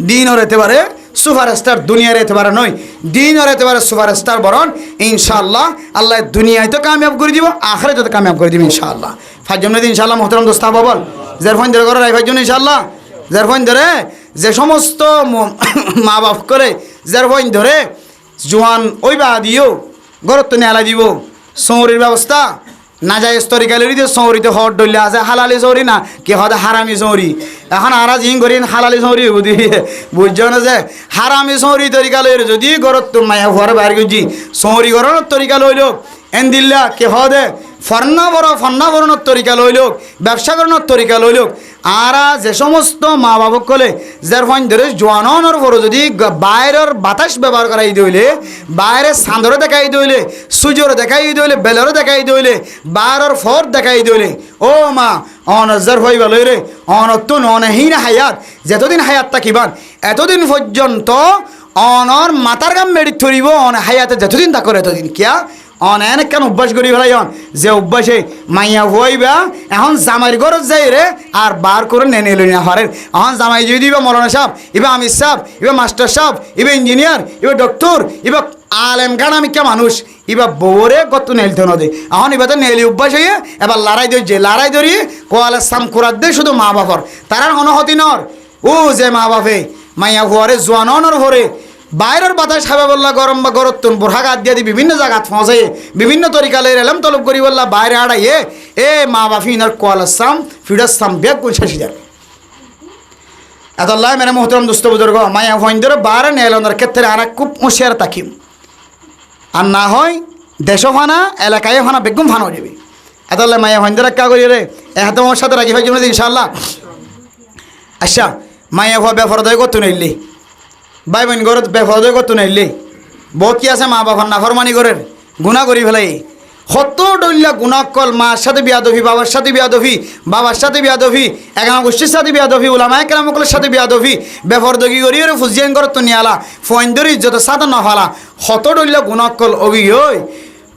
দিনের এতেবারে সুপার স্টার দুনিয়ার এতেবারে নয় দিনের এতেবারে সুপার স্টার বরং ইনশাআল্লাহ আল্লাহ দুনিয়ায় তো কামিয়াব করে দিব আখিরাতে তো কামিয়াব করে দিব ইনশাআল্লাহ। ফাজম নদী ইনশাআল্লাহ মোহতরম দোস্তা বল যার ফোন ধরে করে রাই ফাজম ইনশাআল্লাহ যার ফোন ধরে যে সমস্ত মা বাপ করে যার ফোন ধরে জোয়ান ওই বা দিও গরত নেলা দিব সৌরির ব্যবস্থা না যায় স্তরিকালেরই দিয়ে সৌরিতে হট ডলে আছে হালালি সৌরি না কে হতে হারামি সৌরি এখন আরা জিং করি হালালি সৌরি বুঝি বুঝছো না যে হারামি সৌরি তরিকা লইলে যদি গরত মায়া ঘরে বাইরে গেছি সৌরি গরনের তরিকা লইল এন দিল্লা কে হদে ফর্না বরণের তরিকা লইলুক ব্যবসা করানোর তরিকা লইলুক আরা যে সমস্ত মা বাবক কলে যার ফোন ধরে জোয়ানোর পর যদি বাইরের বাতাস ব্যবহার করাই দইলে বাইরের সাঁদরে দেখাই দইলে সূর্যরে দেখাই দইলে বেলরে দেখাই দইলে বাইরের ফর দেখাই দইলে ও মা অনজার হইবা লইরে অনতুন অনহীন হায়াত যতদিন হায়াত থাকিবান এতদিন পর্যন্ত অনর মাতার গাম মেডিট ধরিব অন হায়াতে যতদিন তা করে এতদিন কিয়া অনেক কেন অভ্যাস করি ফেলাই যে অভ্যাসে মাইয়া হইবা এখন জামাইয়ের ঘরত যাই রে আর বার করে নেনে লই না হরেন এখন জামাই যদি ইবা মৌলানা সাহেব ইবা আমির সাহেব ইবা মাস্টার সাহেব ইবা ইঞ্জিনিয়ার ইবা ডক্টর ইবা আলেম গান আমি কে মানুষ ইবা বউরে কত নেলতে নদে এখন ইবা তো নেলি অভ্যাস হয়ে এবার লড়াই ধরছে লড়াই ধরি কোয়ালে সাম কুরাত দে শুধু মা বাপর তারা অনহতি নর ও যে মা বাপে মাইয়া হুয়ারে জোয়ানর হরে বাইরের বাতাস খাবে বললা গরম বা গরত্তন বোরহা গাত দিয়ে বিভিন্ন জায়গাত ফসাইয়ে বিভিন্ন তরিকা লই এলাম তলব করি বললা বাইরে আড়াইয়ে এ মা বাফি ইনার কোয়ালাসাম ফিডাসাম ব্যাগ পৌঁছাশি যাবে এতল্লাহ মেরে মোহতরম দুস্থ বুজুর্গ মায়া হইন্দর বারে নেলনের ক্ষেত্রে আর খুব হুঁশিয়ার তাকিম আর না হয় দেশ ফানা এলাকায় ফানা বেগুম ফানো যাবে এতল্লাহ মায়া হইন্দর কা করি রে এত আমার সাথে রাখি ভাই ইনশাআল্লাহ। আচ্ছা মায়া হওয়া বেফরদায় কত নইলি ভাই বোন ঘর বেফরদায় কত নইলি বহুত কি আছে মা বাবার নাফরমানি করেন গুণা করি ফেলাই কত ডল্লা গুণা কল মার সাথে বিয়াদফি বাবার সাথে বিয়াদফি বাবার সাথে বিয়াদফি এগামা গোষ্ঠীর সাথে বিয়াদফি ওলামায়ে কেরামকলের সাথে বিয়াদফি বেফরদগি করি ওরে ফুজিয়ান ঘর তো নিয়ালা ফইন্দর ইজ্জত সাথে নফালা কত ডল্লা গুণা কল অবি ওই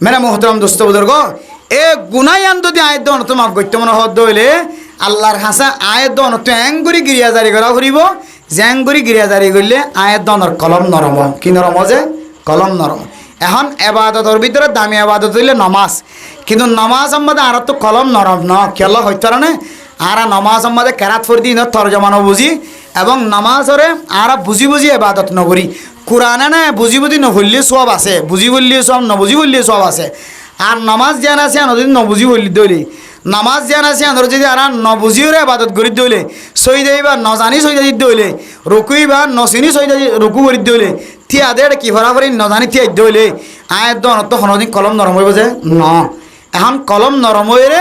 মেরা মোহতরম দোস্ত বুজুর্গ এ গুনায়ান যদি আয়ের দন তোমাক গত্য মনে হদ হইলে আল্লাহর হাসা আয়ের দন তো অ্যাঙ্গুরি গিরিয়া জারি করা ফুরিব জ্যাঙ্গুরি গিরিয়া জারি করলে আয়ের দনের কলম নরম কি নরম যে কলম নরম। এখন এবাদতের ভিতরে দামি এবাদত হইলে নমাজ কিন্তু নমাজ সম্বন্ধে আর তো কলম নরম ন কেলা হইতে না আর নমাজ সম্বন্ধে কেরাত ফরদি তর্জমানো বুঝি এবং নমাজরে আর বুঝি বুঝি এবাদত নকরি কোরআনে না বুঝি বুঝি নহল্লি সব আছে বুঝি বললি সব নবুঝি বললি সব আছে আর নমাজ জ্ঞান আছে যদি নবুঝি বললি দলি নামাজ জ্ঞান আছে আন্দর যদি আর নবুঝিওরে আবাদত করি দইলে সইদাই বা নজানি সইদা দিতে হইলে রুকুই বা নচিনি সইদা রুকু করি দইলে থিয়া দে কি ভরাভরি নজানি থিয়া দইলে আয়ের দন তো হনদিন কলম নরম হইব যে ন এখন কলম নরম হইরে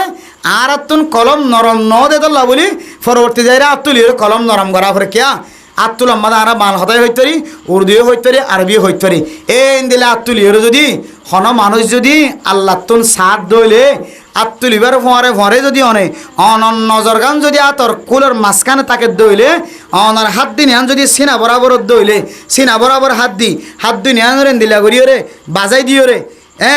আর আত্তুন কলম নরম ন দে তোল্লা বলি পরবর্তী যাইরা আত্তুলির কলম নরম করা পরে কিয়া আত্তুল আম্মাদা আরা বাল হতাই হইতরি উর্দুও হইতরি আরবিও হইতরি এই দিলে আত্তুলির যদি হন মানুষ যদি আল্লাহ তুন সাথ দইলে আত্তুলিবার ফরে যদি অনে অনন নজর গান যদি আতর কুলের মাঝখানে তাকে দইলে অনার হাত দি নিয়ান যদি সিনা বরাবর দইলে সিনা বরাবর হাত দি নিয়ান দিলা করিও রে বাজাই দিও রে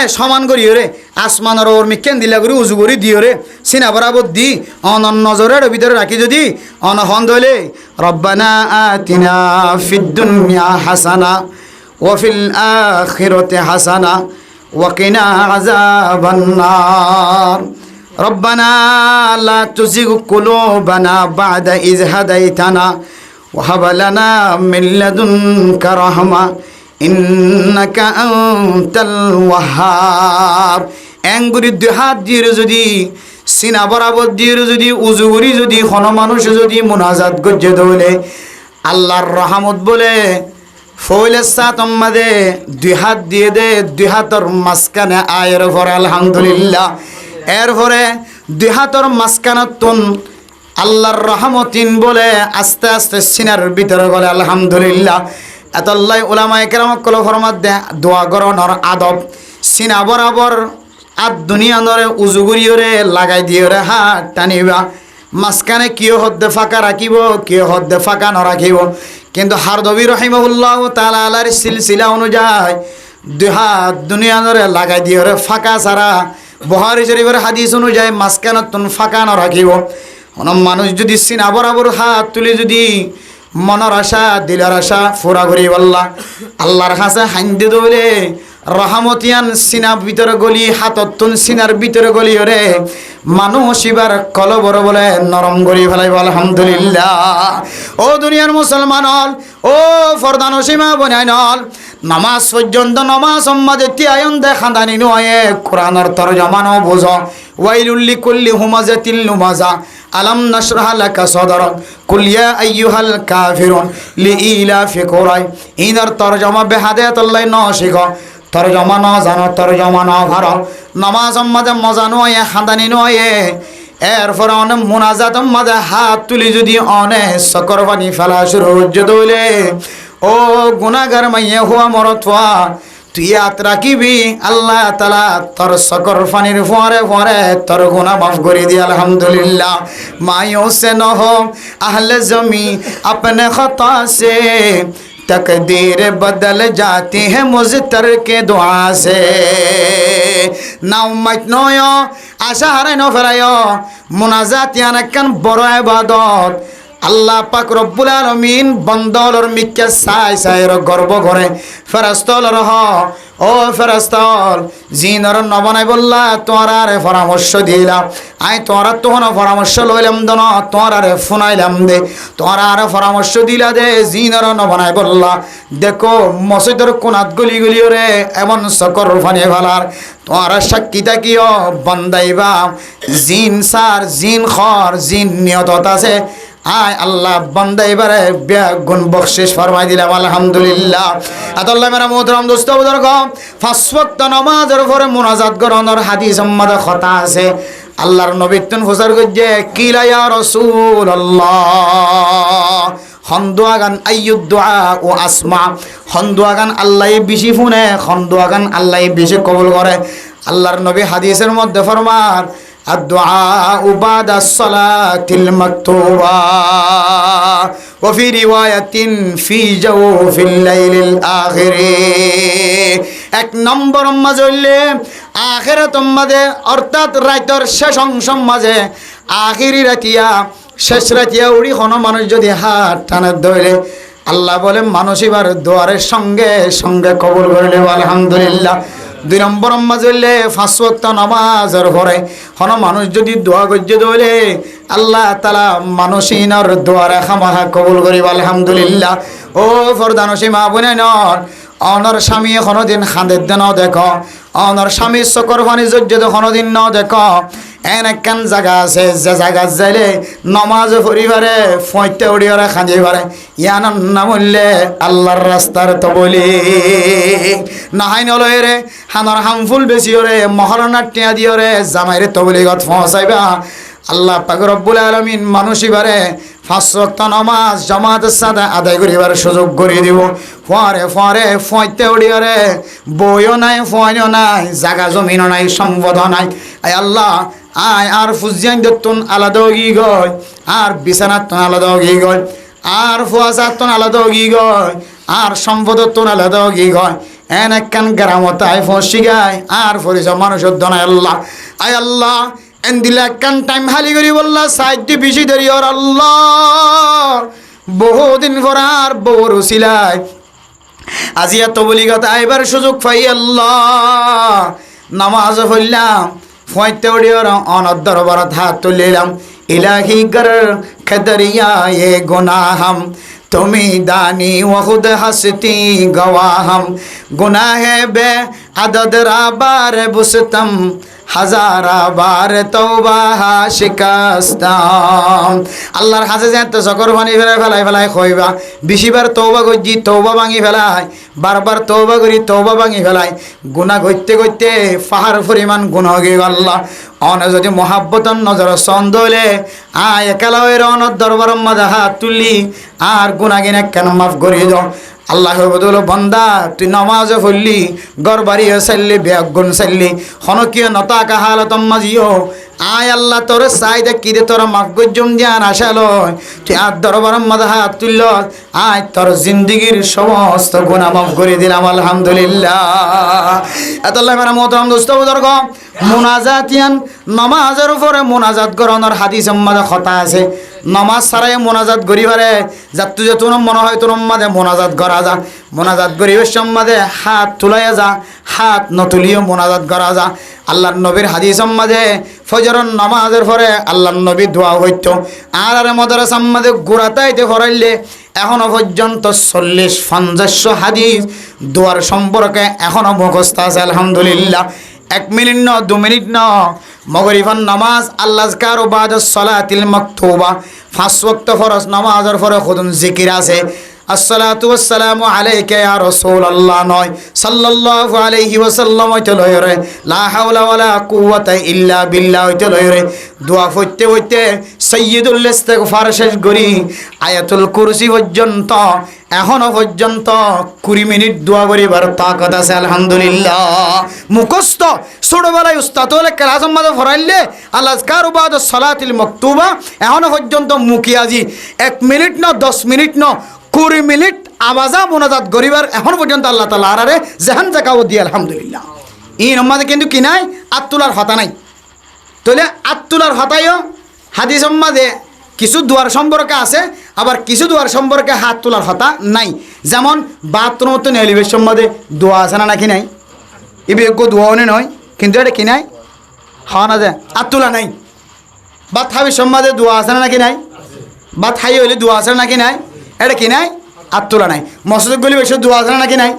সমান করিও রে আসমানের ওর মিকেন দিলা করি উজু করি দিও রে সিনা বরাবর দি অনন নজরের ভিতরে রাখি যদি অনহন দইলে রব্বানা আতিনা ফিদ দুনিয়া হাসানা ওয়া ফিল আখিরাতি হাসানা وقنا عذاب النار ربنا لا تزغ قلوبنا بعد إذ هديتنا وهب لنا من لدنك رحمة إنك أنت الوهاب এঙ্গুরি দুই হাত দিয়ে যদি সিনা বরাবর দিয়ে যদি উজু করি যদি কোনো মানুষ যদি মুনাজাত গজ্জে দৌলে আল্লাহর রহমত বলে ফইলে সাতম্মাদে দুই হাত দিয়ে দে দুই হাতর মাঝখানে আয়ের পরে আলহামদুলিল্লাহ এরপরে দুই হাতর মাঝখানত তুন আল্লাহর রহমতিন বলে আস্তে আস্তে সিনার ভিতরে বলে আলহামদুলিল্লাহ এতল্লাই উলামায়ে কেরাম কল ফরমাত দে দোয়া করণর আদব সিনা বরাবর আর দুনিয়া নরে উজু করিওরে লাগাই দিওরে হাত টানিবা মাঝখানে কিয় হদ্দে ফাঁকা রাখিব কিয় হদ্দে ফাঁকা ন রাখিব কিন্তু হারদবি রহিমাহুল্লাহ তাআলা আলার সিলসিলা অনুযায়ী দুই হাত দুনিয়া নরে লাগাই দিওরে ফাঁকা ছাড়া বুখারী শরীফের হাদিস অনুযায়ী মাঝখানে তুন ফাঁকা ন রাখিব মানুষ যদি সিনা বরাবর হাত তুলে যদি মনের আশা দিলের আশা ফুরা করি বললা আল্লাহর কাছে হাইন্দে দৌলে রহমতিয়ান সিনার ভিতরে গলি হাততুন সিনার ভিতরে গলি ওরে মানুষ এবার কলবর বলে নরম করি ফেলাইব আলহামদুলিল্লাহ ও দুনিয়ার মুসলমান হল ও ফরদান সীমা বনাই নল নামাজ পর্যন্ত নামাজ সম্মাদে তিয়ায়ন দেখাদানি নয় কোরআনের তরজমানো বোঝ ওয়াইলুল লিকুল্লি হুমাজাতিল লুমাজা আলাম নাশরাহ লাকা সাদরাক কুল ইয়া আইয়ুহাল কাফিরুন লিইলাফি কুরাই ইনার তরজমা বেহাদায়াতুল্লাহ নশিক তরজমা ন জানো তরজমা ন ভার নামাজ সম্মাদে মজা নয় খাদানি নয় এরপর অনেক মুনাজাত মাঝে হাত তুলি যদি অনেক সকর পানি ফেলা শুরু হইলে ও গুনাহগার মাইয়া হুয়া মরতওয়া তুই ইয়াদ রাখিবি আল্লাহ তাআলা তোর সকর পানির ফোয়ারে ফোয়ারে তোর গুনাহ মাফ করে দি আলহামদুলিল্লাহ মায়ো সে ন হো আহলে জমি अपने खता से तकदीर बदल जाती है मुज़तर के दुआ से ना उम्मत नयो आशा हारे न फरायो मुनाजात यानकन बड़ इबादत আল্লাহ পাক রব্বুল আলামিন বন্দলর মিক্কে সাই সাইর গর্ব করে ফেরেশতালর হ ও ফেরেশতাল জিনর নবনাই বললা তোরারে পরামর্শ দিলা আই তোরা তোহন পরামর্শ লইলাম দন তোরারে ফোনাইলাম দে তোরারে পরামর্শ দিলা দে জিনর নবনাই বললা দেখো মসজিদের কোনাত গলি গলি রে এমন সকর ফানি ভালার তোরা সাক্ষী থাকিও বান্দাইবা জিন সার জিন খর জিন নিয়ত আছে আয় আল্লাহ বান্দা এবারে গুণ বখশিশ ফরমাই দিলাম আলহামদুলিল্লাহ আল্লাহ মেরা মোহতরম দোস্ত বুজুর্গ পাঁচ ওয়াক্ত নামাজের পরে মুনাজাত করানোর হাদিস সম্মত কথা আছে আল্লাহর নবী তুন হুজুর গজে কিলা ইয়া রাসূলুল্লাহ হন্দুয়াগান আইয়ুদ দুআ ও আসমা হন্দুয়াগান আল্লাহ বেশি শুনে হন্দুয়াগান আল্লাহ বেশি কবুল করে আল্লাহর নবী হাদিসের মধ্যে ফরমান الدعاء بعد الصلاة المكتوبة وفي رواية في جوف الليل الآخر এক নম্বর মাঝে আখিরাত মাঝে অর্থাৎ রাতের শেষ অংশ মাঝে আখিরি রাতিয়া শেষ রাতিয়া উড়ি কোনো মানুষ যদি হাত টানে ধরে আল্লাহ বলে মানুষ এবার দোয়ারের সঙ্গে সঙ্গে কবুল করলে আলহামদুলিল্লাহ দুই নম্বর মাঝে পাঁচ ওয়াক্ত নামাজের পরে কোনো মানুষ যদি দোয়া গজ্জে দইলে আল্লাহ তাআলা মানুষিনর দোয়ারে খামাখা কবুল করিব আলহামদুলিল্লাহ ও ফরদানসী মা বোনেন অনর স্বামী কোনোদিন খাঁদের দেন দেখো অনর স্বামী চকর পানি যদি কোনোদিন ন দেখ এন একখান জায়গা আছে যে জায়গা যাইলে নমাজ পড়িবারে ফইতে উড়িয়ারে খাঁদিবারে ইয়ান নাম হইলে আল্লাহর রাস্তার তো বলি নাহাই নলয় রে হানর হামফুল বেশি ওরে মহরণার টিয়া দিয়ে রে জামাইরে তো বলি গত পৌঁছাইবা আল্লাহ পাক রব্বুল আলামিন মানুষিবারে 5 ওয়াক্ত নামাজ জামাতের সাথে আদায় করিবার সুযোগ করে দিব পরে পরে ফইতে উড়িয়ারে বইও নাই ফয়ও নাই জায়গা জমিনও নাই সম্পদ নাই আয় আল্লাহ আয় আর ফুজিয়ান দত্তন আলাদা গি গয় আর বিছানাতন আলাদা গি গয় আর ফুয়াসাতন আলাদা গি গয় আর সম্পদতন আলাদা গি গয় এন একখান গ্রামতায় ফসি গায় আর ফরিজ মানুষের দনায় আল্লাহ আয় আল্লাহ এন্দিলা একখান টাইম হালি করি বললা সাইডটি বেশি দেরি ওর আল্লাহ বহুদিন পর আর বউর উসিলায় আজি এত বলি কথা এবার সুযোগ পাই আল্লাহ নামাজ পড়লাম ফয়তে উড়িয়র অনর দরবারত হাত তুলিলাম ইলাহি গর খদরিয়া এ গুনাহম তুমি দানি ওহুদ হসতি গওয়াহম গুনাহে বে আদদ রাবার বুসতম হাজারা বার তওবা শিকাস্তাম আল্লাহর হাজে যেতে চকর পানি ফেলাই ফেলাই কইবা বেশিবার তওবা গজি তওবা ভাঙি ফেলাই বারবার তওবা করি তওবা ভাঙি ফেলাই গুনাহ করতে করতে পাহাড় পরিমাণ গুনাহ হয়ে গেল আল্লাহ অন যদি মহাব্বতন নজর সন্দলে আয় একালয়ের অনর দরবার মাঝে হাত তুললি আর গুনাহগিনে কেন মাফ করে দাও আল্লাহ বদল বন্দা তুই নমাজ পড়লি গড় বাড়ি চাইলি বেগুন চাইলি হনকীয় নতাকা হালতম মাজিও আয় আল্লাহ তোর চাই দেখি দে তোর মাফ গজ্জম জ্ঞান আসা লয় তুই আর দরবার মাঝে হাত তুলল আয় তোর জিন্দগির সমস্ত গুনাহ মাফ করে দিলাম আলহামদুলিল্লাহ এত মেরা মোহতরম দোস্ত বুজুর্গ মুনাজাতিয়ান নমাজের উপরে মুনাজাত গরনের হাদিস মাঝে কথা আছে নমাজ ছাড়াই মোনাজাত করিবারে যাত্তু যে তোর মনে হয় তোর মাঝে মোনাজাত করা যা মোনাজাত করিবার সম্মাদে হাত তুলাইয়া যা হাত নতুলিও মোনাজাত করা যা আল্লাহর নবীর হাদিস মাঝে ফজরের নামাজের পরে আল্লাহর নবী দোয়া হইতো আর মাদ্রাসার মাঝে গোড়াতাইতে ফরাইলে এখনো পর্যন্ত 40-50 হাদিস দোয়ার সম্পর্কে এখনো মুখস্থ আছে আলহামদুলিল্লাহ 1 মিনিট ন 2 মিনিট ন মগরিফান নামাজ আল্লাহকার ও বাদ সালাতিল মাকতুবা 5 ওয়াক্ত ফরজ নামাজের পরে খুদুন জিকির আছে আসসালাতু ওয়াসসালামু আলাইকা ইয়া রাসূলুল্লাহ নয় সাল্লাল্লাহু আলাইহি ওয়াসাল্লাম চলরে লা হাওলা ওয়ালা কুওয়াতা ইল্লা বিল্লাহ চলরে দোয়া পড়তে পড়তে সাইয়্যিদুল ইস্তিগফার শেষ করি আয়াতুল কুরসি পর্যন্ত এখনো পর্যন্ত 20 মিনিট দোয়া করিবার তাকত আছে আলহামদুলিল্লাহ মুখস্থ ছোটবেলায় উস্তাদ হলে ক্লাসের মাঝে ফরাইলে আল্লাহকার বাদ সালাতিল মাকতুবা এখনো পর্যন্ত মুখিয়াজি 1 মিনিট না 10 মিনিট না 20 মিনিট আওয়াজা মোনাজাত করিবার এখন পর্যন্ত আল্লাহ তাআলা আরে জাহান জাকাও দি আলহামদুলিল্লাহ এই নমাজে কিন্তু কি নাই আত্তুলার হতা নাই তাহলে আত্তুলার হতায়ও হাদিস মাঝে কিছু দুয়ার সম্পর্কে আছে আবার কিছু দুয়ার সম্পর্কে হাত তোলার হতা নাই যেমন বাথরুম তো নেলিবের সম্বন্ধে দোয়া আছে না নাকি নাই এ বিজ্ঞ দোয়াও নয় কিন্তু এটা কি নাই হওয়া না যায় হাত তোলা নাই বা থাবির সম্বন্ধে দোয়া আছে না নাকি নাই বা থাই হইলে দোয়া আছে নাকি নাই এটা কি নাই হাত তোলা নাই মসজিদ গলি বেশি দোয়া আছে নাকি নাই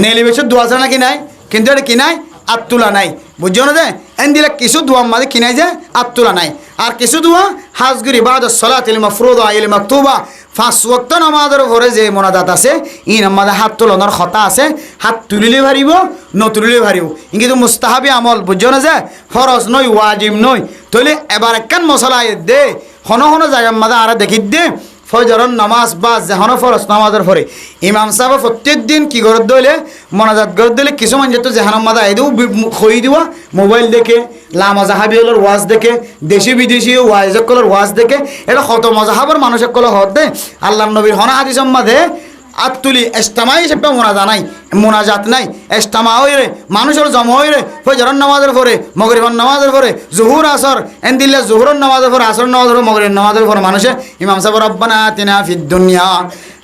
নেলি বেশি দোয়া আছে নাকি নাই কিন্তু এটা কি নাই হাত তোলা নাই বুঝছো না যে এন দিলে কিছু দোয়া মাঝে কি নাই যে হাত তোলা নাই আর কিছু দোয়া হাজগুরি বাদ সালাতিল মাফরুদা আইল মাকতুবা 5 ওয়াক্ত নামাজের উপরে যে মোনাজাত আছে ই নামাজে হাত তোলানোর কথা আছে হাত তুলিলে ভারিব নতুলিলে ভারিব কিন্তু মুস্তাহাবি আমল বুঝছো না যে ফরজ নয় ওয়াজিব নয় তাহলে এবার একখান মশলা দে হন হন জায়গার মাঝে আর দেখি দে ফজরের নামাজ বা যেহন ফরজ নামাজের পরে ইমাম সাহেব প্রত্যেক দিন কি করে দিলে মোনাজাত করে দিলে কিছু মানুষ তো যেহান মাদা এদিও খই দিব মোবাইল দেখে লামা জাহাবিউলের ওয়াজ দেখে দেশি বিদেশি ওয়াইজকলের ওয়াজ দেখে এটা কত মজাহাবের মানুষের কল হত দে আল্লাহ নবীর হনা হাদিসের মাঝে আত্তুলি এস্তামাই হিসেবে মোনাজাত নাই এস্তামা হইরে মানুষের জমা হইরে ফজরের নামাজের পরে মগরিবের নামাজের পরে জুহুর আসর এন দিলে জুহুরের নামাজের পরে আসর নামাজের পরে মগরিবের নামাজের পরে মানুষে ইমাম সাহেব রব্বানা আতিনা ফিদ দুনিয়া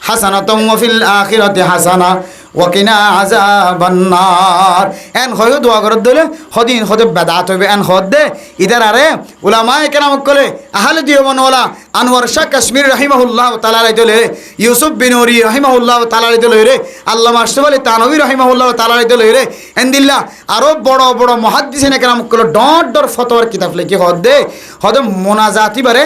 হাসানাতাও ওয়া ফিল আখিরাতি হাসানা ওয়া কিনা আযাবান নার এন হয় দোয়া করে দিলে হদিন হতে বেদাত হবে এন হদ দে ইদার আরে উলামায়ে কেরাম কলে আহলে দিওয়ানওয়ালা আনোয়ার শাহ কাশ্মীর রাহিমাহুল্লাহ তাআলা আলাইহি ইউসুফ বিন উরি রাহিমাহুল্লাহ তাআলা আলাইহি আল্লামা আশরাফ আলী তানভী রাহিমাহুল্লাহ তাআলা আলাইহি এন্দিল্লাহ আরো বড় বড় মুহাদ্দিসিনে কেরাম কল ডট ডট ফতোয়ার কিতাব লিখি হদে হদে মোনাজাতি বারে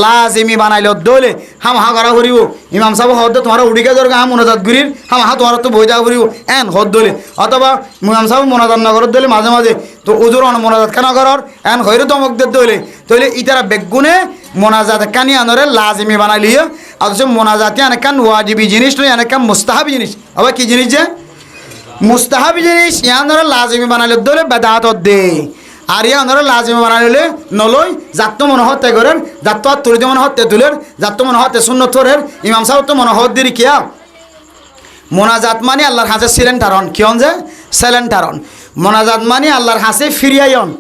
লাজিমি বানাইলো দলে হাম হা করা করিব ইমাম সাহেব হদে তোমার উড়িকা দরগা হাম মোনাজাত গুরির হাম হা তোমার তো বইজা করিব এন হদ দলে অথবা ইমাম সাহেব মোনাজাত নগর দলে মাঝে মাঝে তো উজুর মোনাজাত কেন করার এন হইরে দমক দে দলে তইলে ইতারা বেগুনে মোনাজাত কানি আনরে লাজিমি বানাই লিয়ে অথচ মোনাজাতি আনেকান ওয়াজিবি জিনিস নয় আনেকান মুস্তাহাবি জিনিস আবার কি জিনিস যে মুস্তাহাবি জিনিস ইয়ানরে লাজিমি বানাইলে দলে বেদাত দে আর ইয়ানরে লাজিমি বানাইলে নলই যাত্ত মনে হতে করেন যাত্ত তুলিতে মনে হতে তুলের যাত্ত মনে হতে সুন্নত করেন ইমাম সাহেব তো মনে হত দিরি কিয়া মোনাজাত মানে আল্লাহর হাতে সিলেন্টারন কিয়ন যে সিলেন্টারন মোনাজাত মানে আল্লাহর হাতে ফিরিয়াইন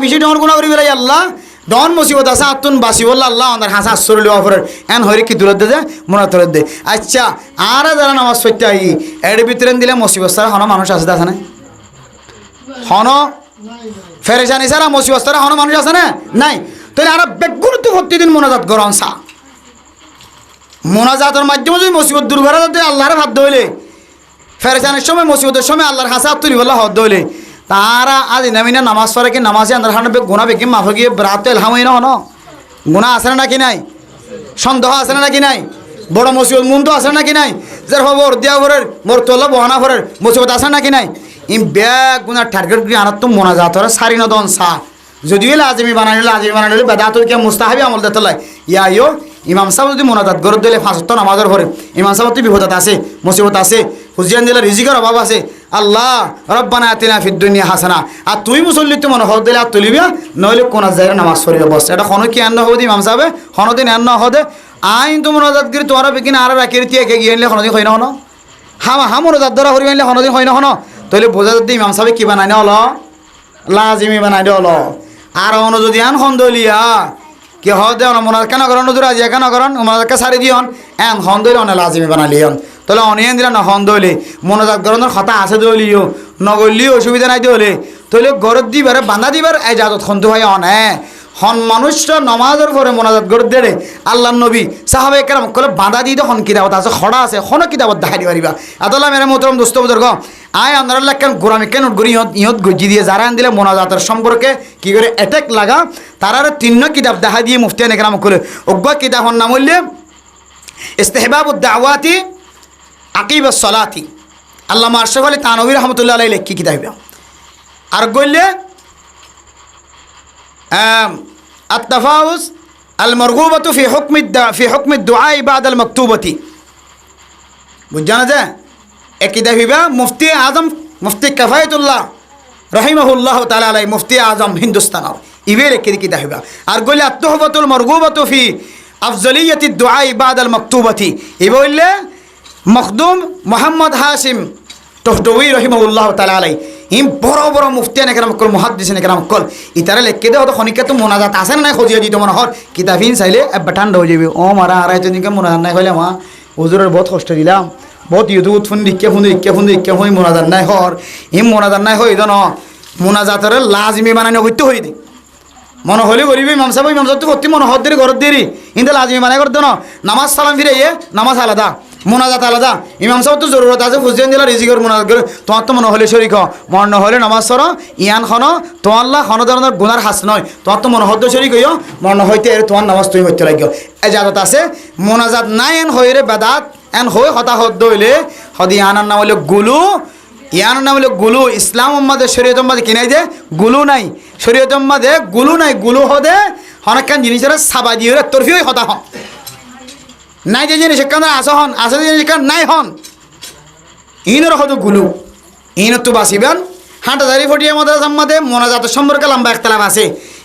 বেশি ডন গুণা করি বেলাই আল্লাহ ডন মুসিবত আছে আতুন বাসি বলল আল্লাহ আমাদের হাসা আশ্চর্য অফরের এন হরি কি দূরত দে মনে তোর দে আচ্ছা আর যারা নামাজ পড়তে আই এর ভিতরে দিলে মুসিবত ছাড়া হন মানুষ আছে না হন ফেরেশানি ছাড়া মুসিবত ছাড়া হন মানুষ আছে না নাই তাহলে আর বেগুরুত্ব প্রতিদিন মোনাজাত করন সা মোনাজাতের মাধ্যমে যদি মুসিবত দূর করা যায় আল্লাহর হাত ধইলে ফেরেশানির সময় মুসিবতের সময় আল্লাহর হাসা তুলি বলা হাত ধইলে তারা আজ নামিনা নামাজ পড়ে কি নামাজে আন্দার হানবে গুণা বেকি মাফ গিয়ে রাতে এলহামই না হন গুণা আছে না নাকি নাই সন্দেহ আছে না নাকি নাই বড় মুসিবত মুন তো আছে নাকি নাই যার খবর দিয়া ভরের মোর তোলা বহানা ভরের মুসিবত আছে নাকি নাই ইম ব্যাগ গুণার টার্গেট গিয়ে আনার তো মোনা যাত সারি ন দন সা যদিও লাজিমি বানাইলে বেদাত কে মুস্তাহাবি আমল দিতে লাই ইয়ো ইমাম সাহেব যদি মোনাজাত গরত দিলে ফাঁসত নামাজের ভরে ইমাম সাহেব তো বিপদত আছে মুসিবত আছে হুজিয়ান দিলে রিজিকের অভাব আছে আল্লাহ রব্বানা আতিনা ফিদ দুনিয়া হাসানা আর তুই মুসল্লি তো মনে হদ দিলে আর তুলিবিয়া নইলে কোন জায়গায় নামাজ পড়িয়া বস এটা হন কি আন্ন হবি ইমাম সাহেব হনদিন আন্ন হদে আইন তো মোনাজাত গিরি তোমার বেকিন আর রাখি একে গিয়ে আনলে হনদিন হয় না হন হা মোনাজাত ধরা হরি আনলে হনদিন হয় না হন তইলে বোঝা যদি ইমাম সাহেব কি বানাই না হল লাজিমি বানাই দে হল আর অন যদি আন হন্দলিয়া কি হদে মোনাজাত কেন করেন নজর আজি কেন করেন মোনাজাতকে সারি দিয়ন এন হন্দলি অনে লাজিমি বানালিয়ন তাহলে অনিয়ন দিলা নহন দইলে মোনাজাত গরনের কথা আছে দলিও নগলিও অসুবিধা নাই দলে তাহলে গরত দিবার বান্ধা দিবার এজাজত খন্তু ভাই অনে হন মানুষটা নমাজের পরে মোনাজাত গরত দেরে আল্লাহ নবী সাহাবে কেরাম কলে বাঁধা দিয়ে হন কিতাবত আছে খড়া আছে হন কিতাবত দেখাই দিবারিবা আদাল্লাহ মেরে মোহতরম দোস্ত বুজুর্গ আয় আপনারা কেন গোরামি কেন গড়ি ইহত গজি দিয়ে যারা আন দিলে মোনাজাতের সম্পর্কে কি করে অ্যাটাক লাগা তারার তিন্ন কিতাব দেখা দিয়ে মুফতিয়ান কেরাম করে অজ্ঞ কিতাব হন নাম হইলে ইস্তেহবাবুদ দাওয়াতি আকিবাস সলাতি আল্লামা আশরাফ আলী তানভী রহমতুল্লাহ আলাইহি লেখি কিতাব আর গইলে আত-তাফাউজ আল-মারগুবাতু ফি হুকমি দুআ বা'দ আল-মাকতুবাতি বুঝানা যায় এক কিতাব হইবা মুফতি আজম মুফতি কিফায়াতুল্লাহ রাহিমাহুল্লাহ তাআলা আলাইহি মুফতি আজম হিন্দুস্তান ইবে লেখি কিতাব হইবা আর গইলে আত-তুহফাতুল মারগুবাতু ফি আফজালিয়াতি দুআ বা'দ আল-মাকতুবাতি ইবে হইলে মখদুম মোহাম্মদ হাশিম টহটবি রহিমাহুল্লাহ তাআলা আলাইহি ইম বড় বড় মুফতিয়ান একরাম কল মুহাদ্দিসিন একরাম কল ইতারা লেখকে দে হতো খনিকে তো মোনাজাত আছে না খোঁজিয়ে দিত মনে হর কিতাবিন চাইলে ঠান্ডা হয়ে যাবে ও মারা আড়াই জনকে মোনাজাত নাই হইলে মা হুজুরের বহুত কষ্ট দিলাম বহুত ইউটিউব ফোন দিকে হই মোনাজাত নাই হর ইম মোনাজাত নাই হই ন মোনাজাতের লাজিমি বানানো হইতে হই দে মনে হলে করিবি ইমাম সাহেব তো করতে মনে হর দেরি ঘর দেরি কিন্তু লাজিমি বানাই করতে না নামাজ সালাম ফিরে নামাজ আলাদা মোনাজাত আলাদা ইমাম সাহেব তো জরুরত আছে হুসেন জেলা রিজিকর মোনাজাত করে তোমার তো মনে হলে শরীক মন নহলে নামাজ সর ইয়ান খন তোমার কোনো ধরনের গুনার হাস নয় তোমার তো মনে হদ্দ শরীক হইও মন হইতে তোমার নামাজ তুমি হইতে লাগিও এজাজত আছে মোনাজাত নাই এন হই রে বেদাত এন হই হতা হদ্দ হইলে হদি ইয়ানার নাম হইলে গুলু ইয়ানার নাম হইলে গুলু ইসলাম উম্মাদের শরীয়ত উম্মাদে কিনাই যে গুলু নাই শরীয়ত উম্মাদে গুলু নাই গুলু হদে হনকান জিনিসের সাবা দিয়ে তরফি হই হতা হন নাই যে জিনিস সেখানে আসা হন আসা যে জিনিস নাই হন ইনের হয়তো গুলু ইনের তো বাঁচিবেন হাঁটাদারি ফটিয়ে মধ্যে সম্মাদে মোনাজাতের সম্পর্কে লম্বা একতলাপ আছে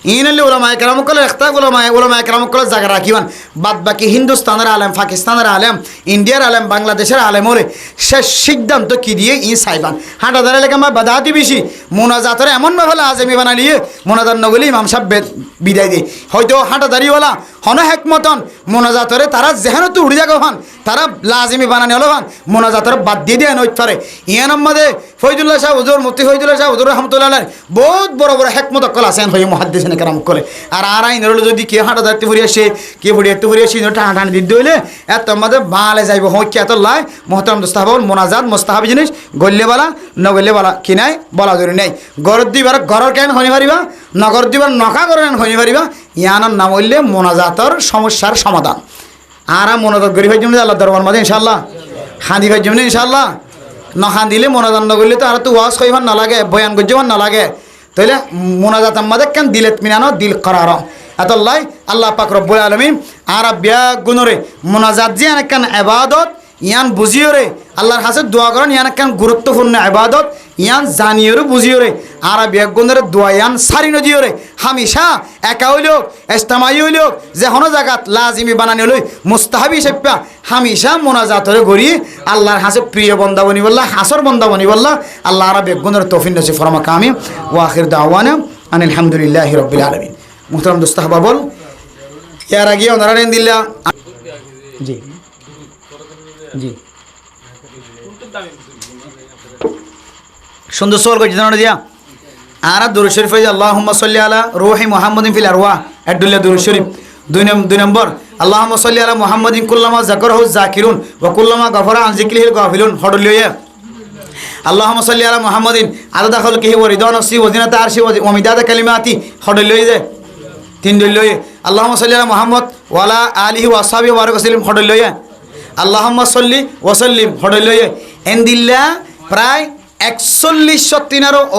ইনলে ওলামায়ে কেরাম কলে একটা ওলামায়ে কেরাম কলে জায়গা রাখিবেন বাদ বাকি হিন্দুস্তানের আলেম পাকিস্তানের আলেম ইন্ডিয়ার আলেম বাংলাদেশের আলেম ওরে সে সিদ্ধান্ত কি দিয়ে চাইবান হাঁটাদারি লেখা আমার বাদাতি বেশি মোনাজাতের এমনভাবে লাজিমি বানালিয়ে মোনাজাত নগলি ইমাম সাহেব বিদায় দিয়ে হয়তো হাঁটাদারিওয়ালা হন হেকমতন মোনাজাতরে তারা যেহেতু উড়ি যাগো হন তারা লাজিমি বানানি হলো হন মোনাজাতরে বাদ দিয়ে দিয়ে নইতে পারে ইয়ান আমাদের ফৈজুল্লাহ শাহ হুজুর মুফতি ফৈজুল্লাহ শাহ হুজুর রহমতুল্লাহ বহুত বড় বড় হেকমত কল আছেন হয়ে মুহাদ্দিসিন কারাম করে আর আইন হলো যদি কে হাঁটা দাঁড়তে ফুরিয়ে আসে কে ফুরিয়ে একটু ফুরিয়ে আসে টান দিতে হইলে এত আমাদের বালে যাইব হচ্ছে এত লাই মোহতারাম দোস্তাহাবল মোনাজাত মোস্তাহাবি জিনিস গল্লে বালা নগল্লে বালা কি নাই বলা ধরে নেই গরর দিবার গরর কেন হনি পারিবা নগর দিবার নখা করে হনি পারিবা ইয়ানোর নাম হইলে মোনাজাতর সমস্যার সমাধান আর মোনাজাত গরিব ভাই জন্য আল্লাহ দরবার মাঝে ইনশাল্লাহ খাঁদি ভাই জন্য ইনশাল্লাহ নখান দিলে মোনাজাত নগরলে তো আর তো ওয়াজ কইবার না লাগে বয়ান গজ্জমান না লাগে তাইলে মোনাজাত আমাদের কেন দিলেত মিনানো দিল করার এতল্লাই আল্লাহ পাক রব্বুল আলামিন আর বিয়া গুণরে মোনাজাত যে অনেকখান ইবাদত ইয়ান বুঝিও রে আল্লাহর কাছে দোয়া করেন ইয়ান একখান গুরুত্বপূর্ণ ইবাদত ইয়ান জানিও রে বুঝিও রে আর বিয়া গুণরে দোয়া ইয়ান সারি নদিও রে হামেশা একা হইলেও ইস্তেমাই হইলেও যে কোনো জায়গাত লাজিমি বানানি হইল মুস্তাহাবি হিসেবে হামেশা মোনাজাতরে গড়ি আল্লাহর কাছে প্রিয় বন্দা বনি বললা হাসর বন্দা বনি বললা আল্লাহ আর বিয়া গুণরে তৌফিক নসিব ফরমা কামি ওয়া আখির দাওয়ানা আনিল হামদুলিল্লাহি রাব্বিল আলামিন মুহতারাম দোস্তাহবা বল ইয়ার আগে ওনারা দিল্লা জি জি সুন্দর সোয়াল করছি জানো দিয়া আর দুরূদ শরীফ হইছে আল্লাহুম্মা সাল্লি আলা রূহি মুহাম্মাদিন ফিল আরওয়াহ আদুল্লাহ দুরূদ শরীফ দুই নম্বর আল্লাহুম্মা সাল্লি আলা মুহাম্মাদিন কুল্লামা যাকারহু যাকিরুন ওয়া কুল্লামা গাফারা আন যিকরিহি গাফিলুন হডলিয়া আল্লাহুম্মা সাল্লি আলা মুহাম্মাদিন আদাদা খালকিহি ওয়া রিদওয়ান নাফসি ওয়া জিনাতা আরশি ওয়া মিদাদা কালিমাতি হডলিয়া যায় তিন দলিয়া আল্লাহুম্মা সাল্লি আলা মুহাম্মদ ওয়া আলা আলিহি ওয়া আসহাবিহি ওয়া বারিক ওয়াসাল্লিম হডলিয়া আল্লাহুম্মা সাল্লি ওয়া সাল্লিম হডলিয়া এন্দিল্লা প্রায় 41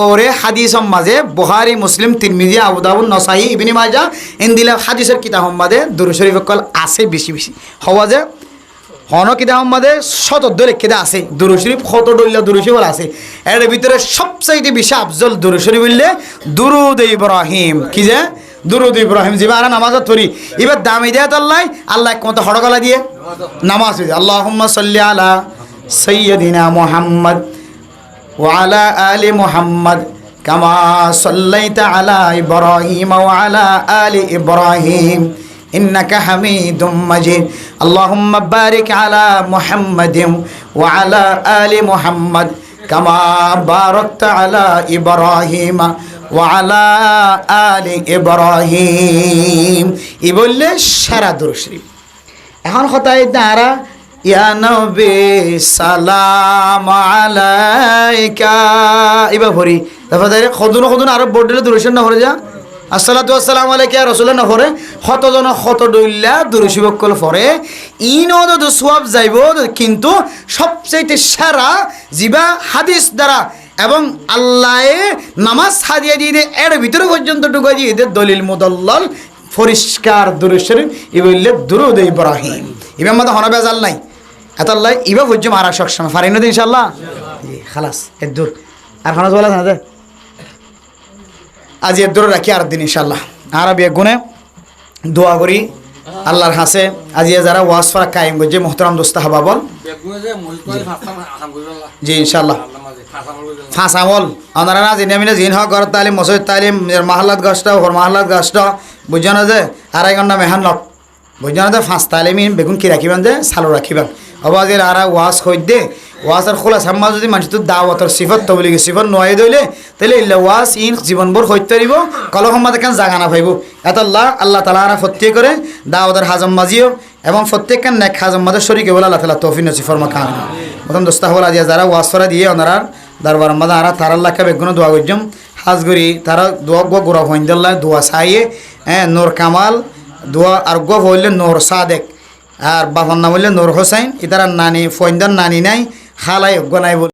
ওরে হাদিসের মাঝে বুখারী মুসলিম তিরমিজি আবু দাউদ নাসাই ইবনে মাজাহ এন্দিলা হাদিসের কিতাবের মাঝে দুরূদ শরীফ কল আছে বেশি বেশি হওয়া যে হন কিতাবের মাঝে শতদ্দ লেখিদা আছে দুরূদ শরীফ শতদ্দল্লা দুরূদ শরীফ আছে এর ভিতরে সবচেয়ে বেশি আফজল দুরূদ শরীফ বললে দুরুদ ইব্রাহিম কি যে দুরুদ ইব্রাহিম জিবা নামাজত পড়ি এবার দামি দেয় আল্লাহ আল্লাহ কত হড়গলা দিয়ে নামাজ পড়ি আল্লাহুম্মা সাল্লি আলা সাইয়্যিদিনা মুহাম্মদ ওয়া আলা আলি মুহাম্মদ কামা সাল্লাইতা আলা ইব্রাহিম ওয়া আলা আলি ইব্রাহিম ইন্নাকা হামিদুম মাজিদ আল্লাহুম্মা বারিক আলা মুহাম্মাদিন ওয়া আলা আলি মুহাম্মদ কামা বারাকতা আলা ইব্রাহিম ওয়ালা আলি ইব্রাহিম ই বললে সারা দুরূদ শরীফ এখন কথাই তারা ইয়া নবী সালাম আলাইকা ইবা ভরি তারপরে খদুন আরব বোর্ডে দুরূদ শরীফ না ভরে যা আসসালাতু ওয়াসসালামু আলাইকা রাসূলুল্লাহ না ভরে কতজন কত দইল্লা দুরূদ শরীফ কল ভরে ইনো তো সওয়াব যাইব কিন্তু সবচেয়ে সেরা জিবা হাদিস দ্বারা এবং আল্লাহ নামাজ হাদিয়া দিয়ে এর ভিতরে পর্যন্ত ঢুকে দিয়ে দলিল মুদল্লাল পরিষ্কার দুরূদ শরীফ ই বললে দুরুদ ইব্রাহিম ইবা মত হনা বেজাল নাই আল্লাহ ইবা বুঝম আর সবসময় পারি না ইনশাআল্লাহ খালাস এর দূর আর খানাস বলা না আজ এর দূর রাখি আর দিন ইনশাআল্লাহ আর বিয়ে গুনে দোয়া করি আল্লাহর হাসে আজি যারা ওয়াজ করা কায়েম করছে মুহতারাম দোস্তাহবা বল জি ইনশাআল্লাহ ফাঁসামল ওনারা না জিনে মিনে জিন হক ঘর তালিম মসজিদ তালিম মাহাল্লাত গাছটা ওর মাহাল্লাত গাছটা বুঝছো না যে 2.5 ঘন্টা মেহান্নত বুঝছো না যে 5 তালিম বেগুন কি রাখিবেন যে সালো রাখিবেন অবাজের আর ওয়াজ হই দে ওয়াজের খোলা সাম্মা যদি মানুষ তো দাওয়াতর সিফত তো বলি সিফত নয় দইলে তাহলে ইল্লা ওয়াজ ইন জীবনভর হইতে পারিব কলহম্মা দেখেন জাগা না পাইব এত আল্লাহ তাআলা আর প্রত্যেক করে দাওয়াতের হাজম মাজিও এবং প্রত্যেককে নেক হাজম মাদের শরীকে বলে আল্লাহ তাআলা তৌফিক নসিব ফরমা খান প্রথম দোস্তা হল আজ যারা ওয়াজ করা দিয়ে ওনারা দরবার মাদা আর তার আল্লাহকে বেগুন দোয়া করজম হাজগরি তারা দোয়া গো গোরা হইন্দাল্লাহ দোয়া চাইয়ে নূর কামাল দোয়া আর গো হইলে নূর সাদেক আর বাবার নাম হইলে নূর হোসেন ইতারা নানি ফইন্দার নানি নাই খালাই গনাই